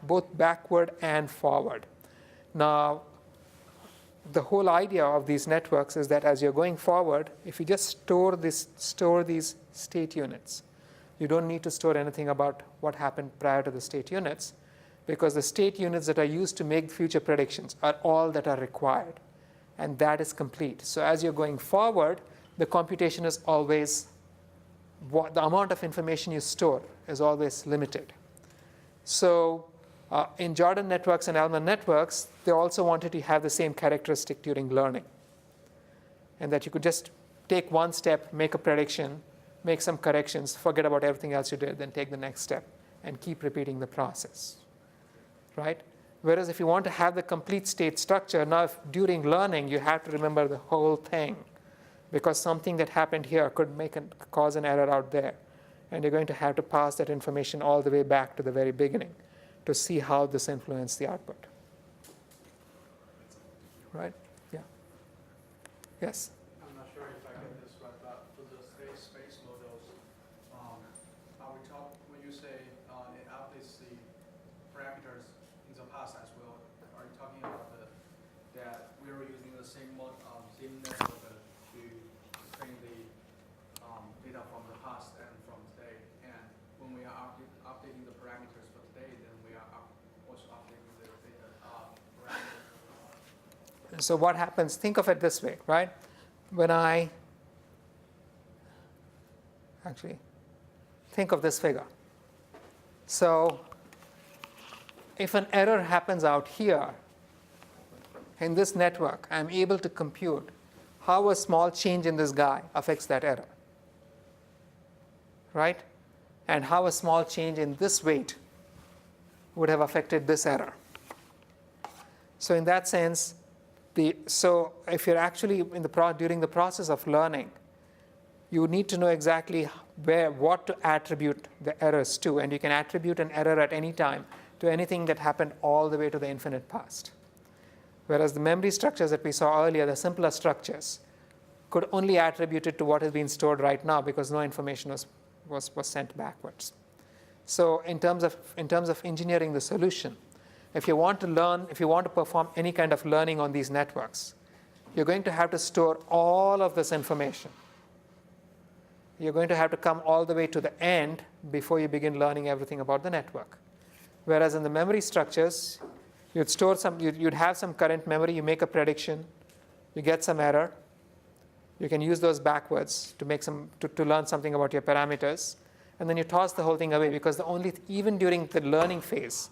both backward and forward. Now, the whole idea of these networks is that as you're going forward, if you just store these state units, you don't need to store anything about what happened prior to the state units, because the state units that are used to make future predictions are all that are required, and that is complete. So as you're going forward, the computation is always, the amount of information you store is always limited. So in Jordan networks and Elman networks, they also wanted to have the same characteristic during learning, and that you could just take one step, make a prediction, make some corrections, forget about everything else you did, then take the next step, and keep repeating the process, right? Whereas if you want to have the complete state structure, now if during learning you have to remember the whole thing, because something that happened here could cause an error out there, and you're going to have to pass that information all the way back to the very beginning to see how this influenced the output. Right? Yeah. Yes? I'm not sure if I get this right, but for the space models, are we when you say it updates the parameters in the past as well. Are you talking about that we are using the same network to train the data from the past and from today? And when we are updating the parameters for today, then we are also updating the data parameters. So what happens, think of it this way, right? When I actually think of this figure. So if an error happens out here in this network, I'm able to compute how a small change in this guy affects that error, right? And how a small change in this weight would have affected this error. So in that sense, so if you're actually during the process of learning, you need to know exactly what to attribute the errors to, and you can attribute an error at any time to anything that happened all the way to the infinite past. Whereas the memory structures that we saw earlier, the simpler structures, could only attribute it to what is being stored right now because no information was sent backwards. So in terms of engineering the solution, if you want to perform any kind of learning on these networks, you're going to have to store all of this information. You're going to have to come all the way to the end before you begin learning everything about the network. Whereas in the memory structures, you'd have some current memory, you make a prediction, you get some error, you can use those backwards to learn something about your parameters, and then you toss the whole thing away because even during the learning phase,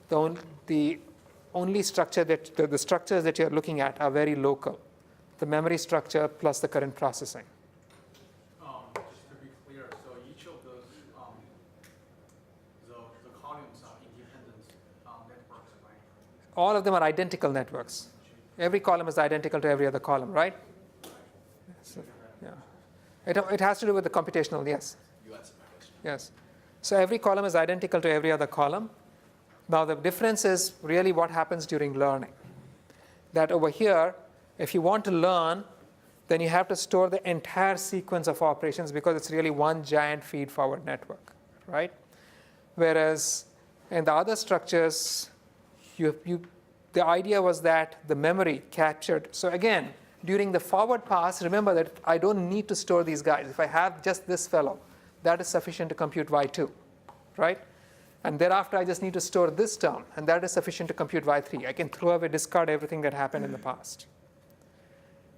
the only structure the structures that you're looking at are very local. The memory structure plus the current processing. Just to be clear, so each of those the columns are independent networks, right? All of them are identical networks. Every column is identical to every other column, right? So, yeah. It has to do with the computational, yes. You answered my question. Yes. So every column is identical to every other column. Now the difference is really what happens during learning. That over here, if you want to learn, then you have to store the entire sequence of operations because it's really one giant feed-forward network, right? Whereas in the other structures, the idea was that the memory captured. So again, during the forward pass, remember that I don't need to store these guys. If I have just this fellow, that is sufficient to compute y2, right? And thereafter, I just need to store this term, and that is sufficient to compute y3. I can throw away, discard everything that happened in the past.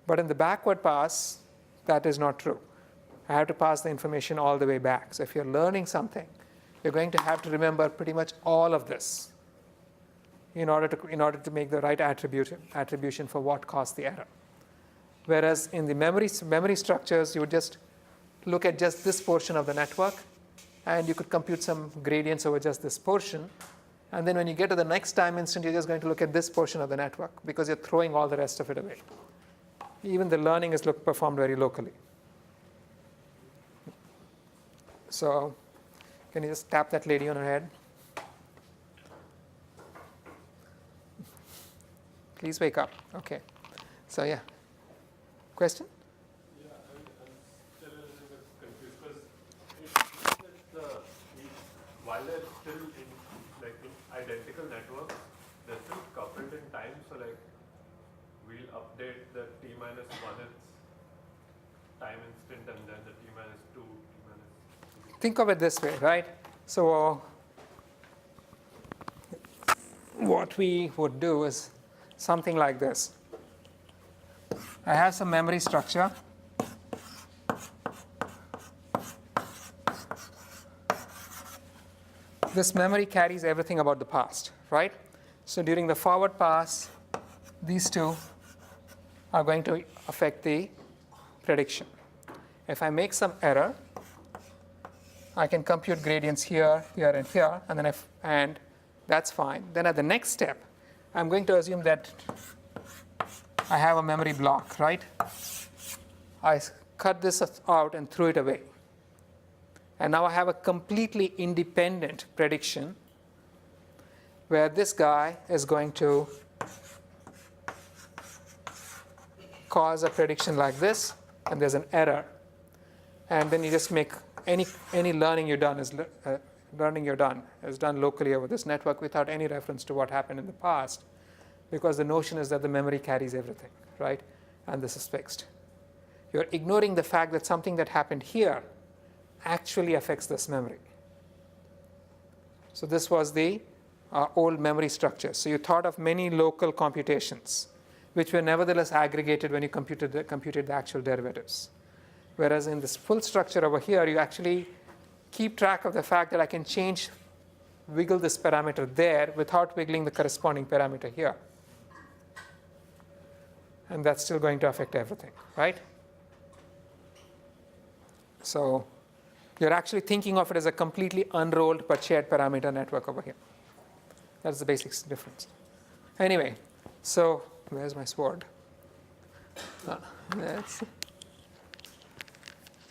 But in the backward pass, that is not true. I have to pass the information all the way back. So if you're learning something, you're going to have to remember pretty much all of this in order to make the right attribution for what caused the error. Whereas in the memory structures, you would just look at just this portion of the network, and you could compute some gradients over just this portion. And then when you get to the next time instant, you're just going to look at this portion of the network because you're throwing all the rest of it away. Even the learning is performed very locally. So can you just tap that lady on her head? Please wake up. Okay. So yeah. Question? Yeah, I'm still a little bit confused because it seems that while they're still in identical networks, they're still coupled in time. So we'll update the t-1th time instant and then the t-2. Think of it this way, right? So what we would do is something like this. I have some memory structure. This memory carries everything about the past, right? So during the forward pass, these two are going to affect the prediction. If I make some error, I can compute gradients here, here, and here, and that's fine. Then at the next step, I'm going to assume that I have a memory block, right? I cut this out and threw it away. And now I have a completely independent prediction where this guy is going to cause a prediction like this, and there's an error. And then you just make any learning you've done learning you're done is done locally over this network without any reference to what happened in the past, because the notion is that the memory carries everything, right? And this is fixed. You're ignoring the fact that something that happened here actually affects this memory. So this was the old memory structure. So you thought of many local computations, which were nevertheless aggregated when you computed the actual derivatives. Whereas in this full structure over here, you actually keep track of the fact that I can wiggle this parameter there without wiggling the corresponding parameter here. And that's still going to affect everything, right? So you're actually thinking of it as a completely unrolled but shared parameter network over here. That's the basic difference. Anyway, so where's my sword?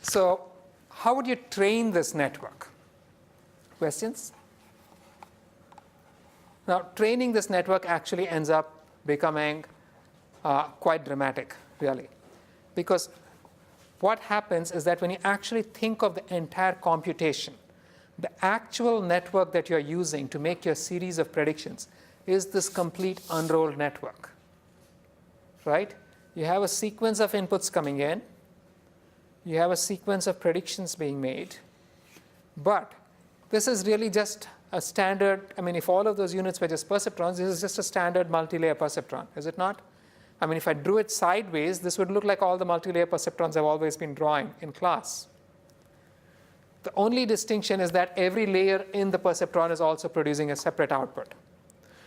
So how would you train this network? Questions? Now, training this network actually ends up becoming quite dramatic, really. Because what happens is that when you actually think of the entire computation, the actual network that you're using to make your series of predictions is this complete unrolled network, right? You have a sequence of inputs coming in. You have a sequence of predictions being made. But this is really just a standard. I mean, if all of those units were just perceptrons, this is just a standard multi-layer perceptron, is it not? I mean, if I drew it sideways, this would look like all the multi-layer perceptrons I've always been drawing in class. The only distinction is that every layer in the perceptron is also producing a separate output.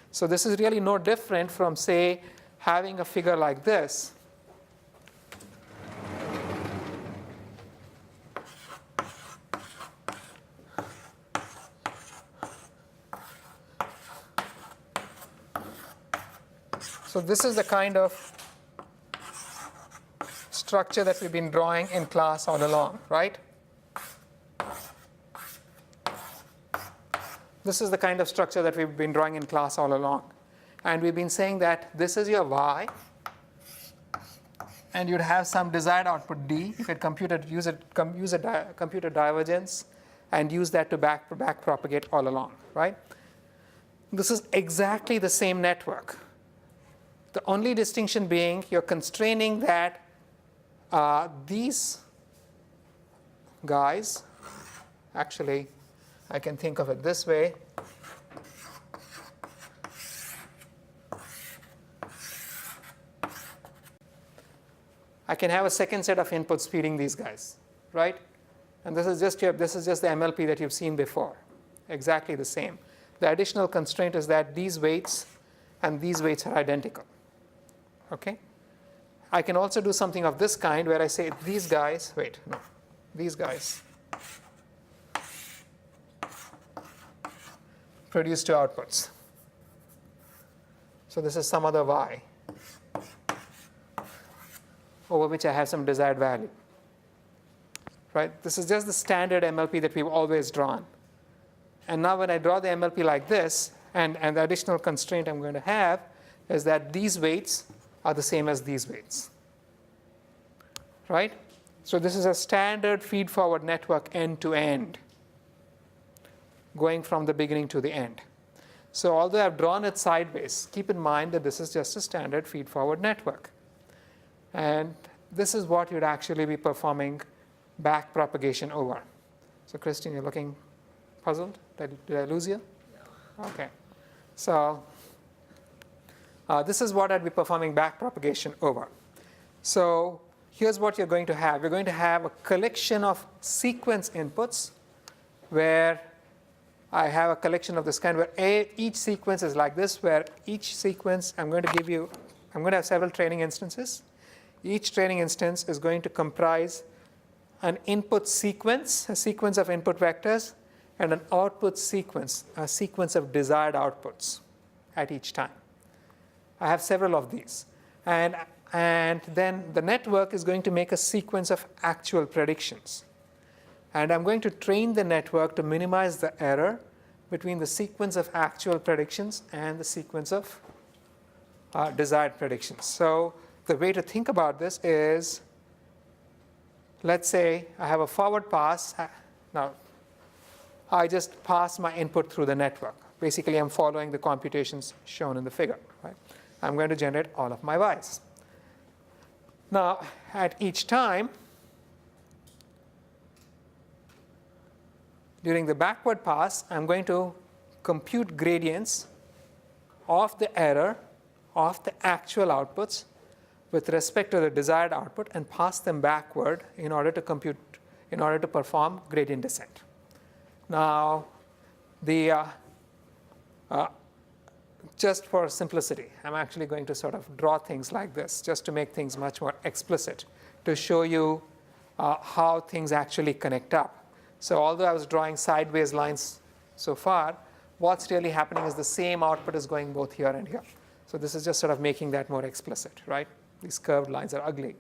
So this is really no different from, say, having a figure like this. So this is the kind of structure that we've been drawing in class all along, right? This is the kind of structure that we've been drawing in class all along. And we've been saying that this is your y, and you'd have some desired output d. You could use a computer divergence and use that to back propagate all along, right? This is exactly the same network. The only distinction being you're constraining that these guys, actually, I can think of it this way. I can have a second set of inputs feeding these guys, right? And this is just the MLP that you've seen before, exactly the same. The additional constraint is that these weights and these weights are identical. Okay? I can also do something of this kind where I say these guys produce two outputs. So this is some other y over which I have some desired value. Right? This is just the standard MLP that we've always drawn. And now when I draw the MLP like this, and the additional constraint I'm going to have is that these weights are the same as these weights, right? So this is a standard feed-forward network end-to-end, going from the beginning to the end. So although I've drawn it sideways, keep in mind that this is just a standard feed-forward network. And this is what you'd actually be performing back propagation over. So Christine, you're looking puzzled? Did I lose you? No. Okay. So this is what I'd be performing back propagation over. So here's what you're going to have. You're going to have a collection of sequence inputs where I have a collection of this kind where each sequence is like this, where each sequence I'm going to have several training instances. Each training instance is going to comprise an input sequence, a sequence of input vectors, and an output sequence, a sequence of desired outputs at each time. I have several of these. And then the network is going to make a sequence of actual predictions. And I'm going to train the network to minimize the error between the sequence of actual predictions and the sequence of desired predictions. So the way to think about this is, let's say I have a forward pass. Now, I just pass my input through the network. Basically, I'm following the computations shown in the figure. Right? I'm going to generate all of my y's. Now, at each time, during the backward pass, I'm going to compute gradients of the error of the actual outputs with respect to the desired output and pass them backward in order to perform gradient descent. Now, just for simplicity, I'm actually going to sort of draw things like this just to make things much more explicit to show you how things actually connect up. So although I was drawing sideways lines so far, what's really happening is the same output is going both here and here. So this is just sort of making that more explicit, right? These curved lines are ugly,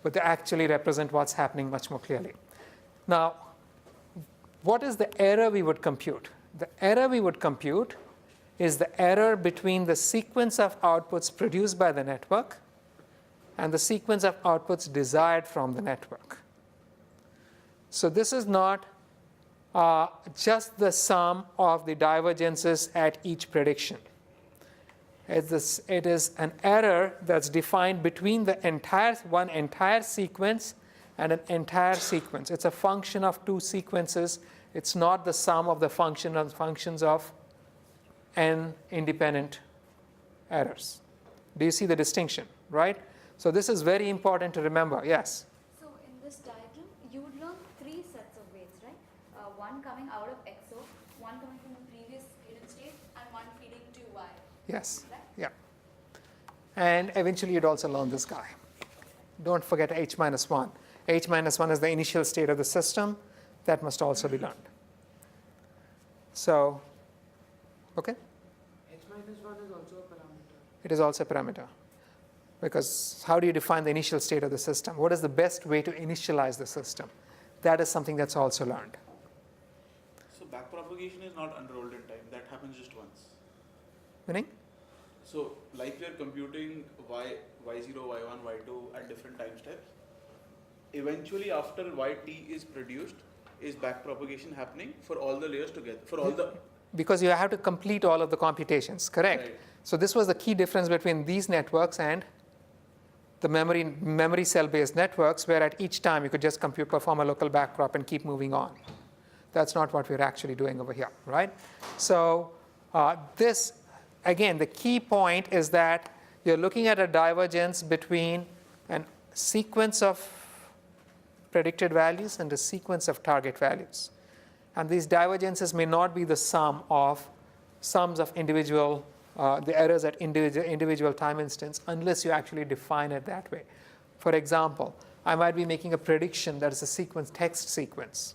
but they actually represent what's happening much more clearly. Now, what is the error we would compute? The error we would compute is the error between the sequence of outputs produced by the network and the sequence of outputs desired from the network. So this is not just the sum of the divergences at each prediction. It is an error that's defined between one entire sequence and an entire sequence. It's a function of two sequences. It's not the sum of the functions of n independent errors. Do you see the distinction, right? So this is very important to remember. Yes? So in this diagram, you would learn three sets of weights, right? One coming out of XO, one coming from the previous hidden state, and one feeding to Y. Yes. Right? Yeah. And eventually you'd also learn this guy. Don't forget H minus 1. H minus 1 is the initial state of the system. That must also be learned. So, okay? H minus 1 is also a parameter. It is also a parameter. Because how do you define the initial state of the system? What is the best way to initialize the system? That is something that's also learned. So backpropagation is not unrolled in time. That happens just once. Meaning? So like we are computing y0, y1, y2 at different time steps. Eventually after yt is produced, is backpropagation happening for all the layers together? For all the Because you have to complete all of the computations, correct? Right. So this was the key difference between these networks and the memory cell-based networks, where at each time you could just perform a local backprop and keep moving on. That's not what we're actually doing over here, right? So this, again, the key point is that you're looking at a divergence between a sequence of predicted values and a sequence of target values. And these divergences may not be the sums of individual, the errors at individual time instance, unless you actually define it that way. For example, I might be making a prediction that is a text sequence.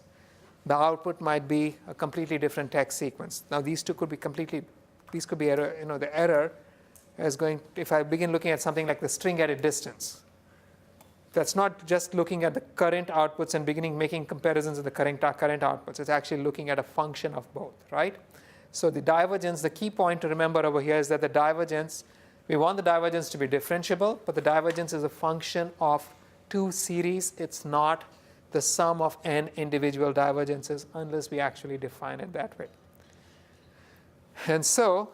The output might be a completely different text sequence. Now these two could be error, the error is going, if I begin looking at something like the string at a distance, that's not just looking at the current outputs and making comparisons of the current outputs. It's actually looking at a function of both, right? So the divergence, the key point to remember over here is that the divergence, we want the divergence to be differentiable, but the divergence is a function of two series. It's not the sum of n individual divergences unless we actually define it that way. And so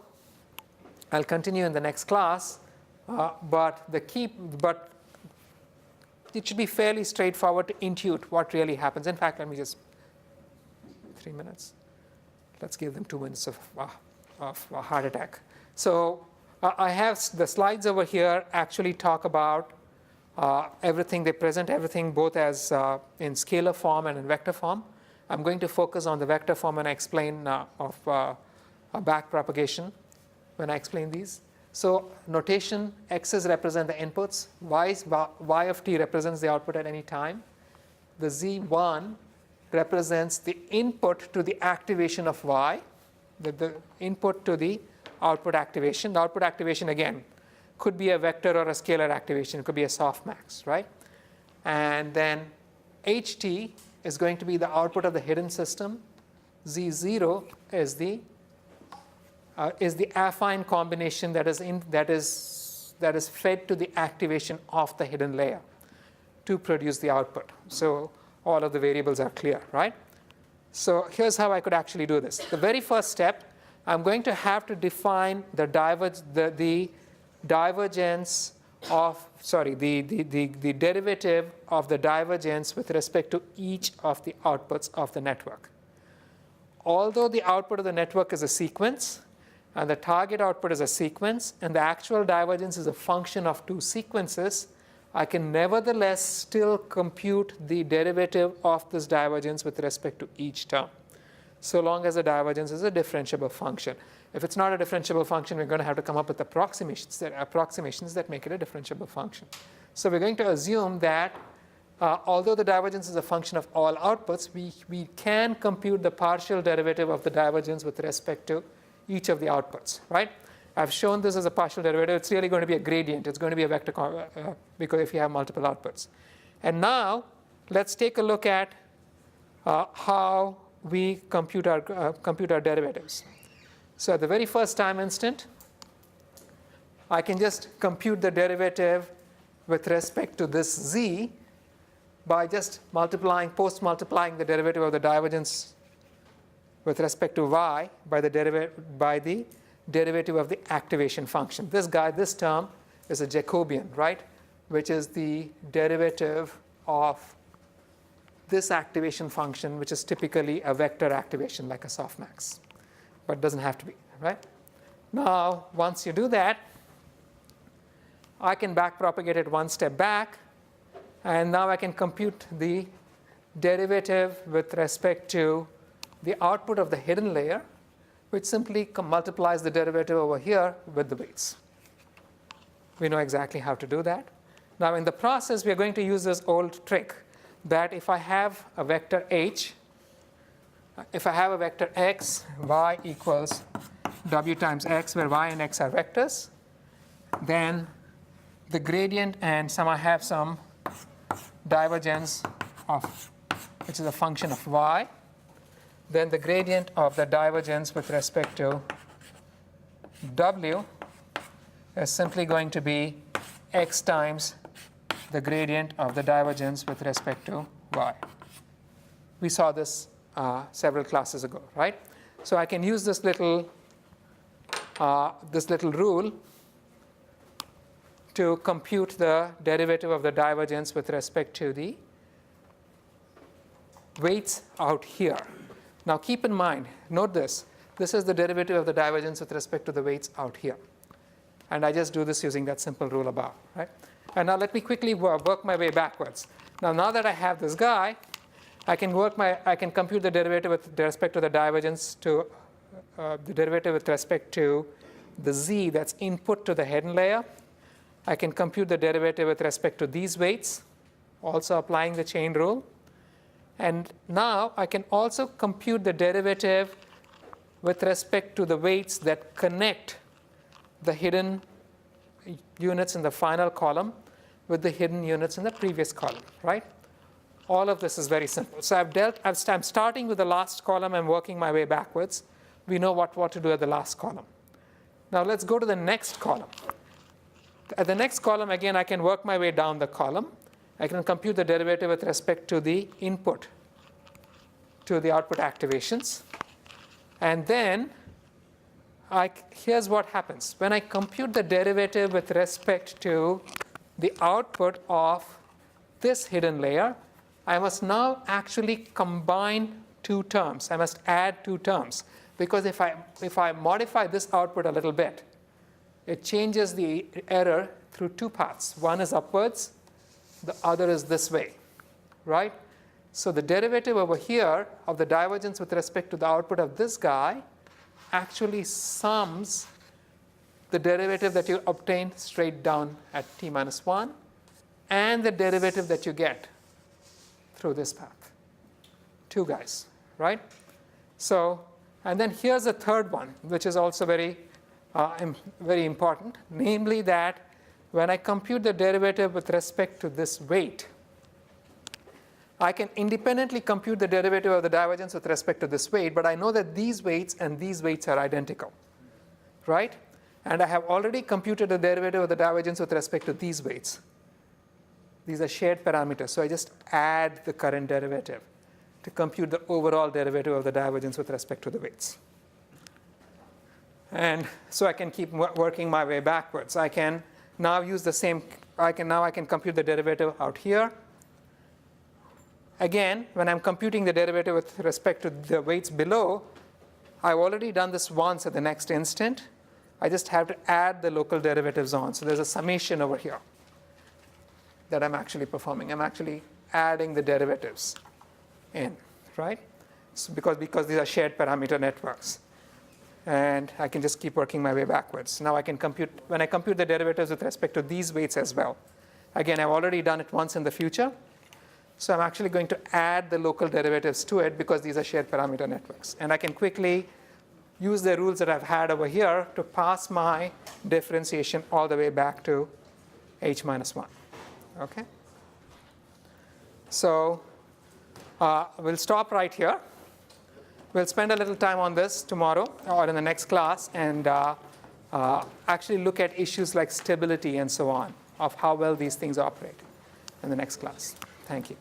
I'll continue in the next class, but it should be fairly straightforward to intuit what really happens. In fact, let me just 3 minutes. Let's give them 2 minutes of a heart attack. So I have the slides over here actually talk about everything. They present everything both as in scalar form and in vector form. I'm going to focus on the vector form and explain of backpropagation when I explain these. So notation, x's represent the inputs, y of t represents the output at any time. The z1 represents the input to the activation of y, the input to the output activation. The output activation, again, could be a vector or a scalar activation. It could be a softmax, right? And then ht is going to be the output of the hidden system. Z0 is the affine combination that is fed to the activation of the hidden layer to produce the output. So all of the variables are clear, right? So here's how I could actually do this. The very first step, I'm going to have to define the divergence of, the derivative of the divergence with respect to each of the outputs of the network. Although the output of the network is a sequence, and the target output is a sequence, and the actual divergence is a function of two sequences, I can nevertheless still compute the derivative of this divergence with respect to each term, so long as the divergence is a differentiable function. If it's not a differentiable function, we're going to have to come up with approximations that make it a differentiable function. So we're going to assume that although the divergence is a function of all outputs, we can compute the partial derivative of the divergence with respect to each of the outputs, right? I've shown this as a partial derivative. It's really going to be a gradient. It's going to be a vector because if you have multiple outputs. And now let's take a look at how we compute our derivatives. So at the very first time instant, I can just compute the derivative with respect to this z by just post-multiplying the derivative of the divergence with respect to y by the derivative of the activation function. This term is a Jacobian, right? Which is the derivative of this activation function, which is typically a vector activation like a softmax, but doesn't have to be, right? Now, once you do that, I can backpropagate it one step back, and now I can compute the derivative with respect to the output of the hidden layer, which simply multiplies the derivative over here with the weights. We know exactly how to do that. Now, in the process, we are going to use this old trick that if I have a vector h, if I have a vector x, y equals w times x, where y and x are vectors, then the gradient and I have some divergence of, which is a function of y, then the gradient of the divergence with respect to w is simply going to be x times the gradient of the divergence with respect to y. We saw this several classes ago, right? So I can use this little rule to compute the derivative of the divergence with respect to the weights out here. Now keep in mind, note this. This is the derivative of the divergence with respect to the weights out here. And I just do this using that simple rule above, right? And now let me quickly work my way backwards. Now that I have this guy, I can compute the derivative with respect to the divergence to the derivative with respect to the z that's input to the hidden layer. I can compute the derivative with respect to these weights, also applying the chain rule. And now I can also compute the derivative with respect to the weights that connect the hidden units in the final column with the hidden units in the previous column, right? All of this is very simple. So I'm starting with the last column and working my way backwards. We know what to do at the last column. Now let's go to the next column. At the next column, again, I can work my way down the column. I can compute the derivative with respect to the input to the output activations. And then here's what happens. When I compute the derivative with respect to the output of this hidden layer, I must now actually combine two terms. I must add two terms. Because if I modify this output a little bit, it changes the error through two paths. One is upwards, the other is this way, right? So the derivative over here of the divergence with respect to the output of this guy actually sums the derivative that you obtain straight down at t minus 1 and the derivative that you get through this path. Two guys, right? So, and then here's a third one, which is also very important, namely that when I compute the derivative with respect to this weight, I can independently compute the derivative of the divergence with respect to this weight, but I know that these weights and these weights are identical, right? And I have already computed the derivative of the divergence with respect to these weights. These are shared parameters, so I just add the current derivative. to compute the overall derivative of the divergence with respect to the weights. And so I can keep working my way backwards. I can now use the same, I can compute the derivative out here. Again, when I'm computing the derivative with respect to the weights below, I've already done this once at the next instant. I just have to add the local derivatives on. So there's a summation over here that I'm actually performing. I'm actually adding the derivatives in, right? So because these are shared parameter networks. And I can just keep working my way backwards. Now I can compute, when I compute the derivatives with respect to these weights as well. Again, I've already done it once in the future. So I'm actually going to add the local derivatives to it because these are shared parameter networks. And I can quickly use the rules that I've had over here to pass my differentiation all the way back to h minus 1. Okay? So we'll stop right here. We'll spend a little time on this tomorrow or in the next class and actually look at issues like stability and so on of how well these things operate in the next class. Thank you.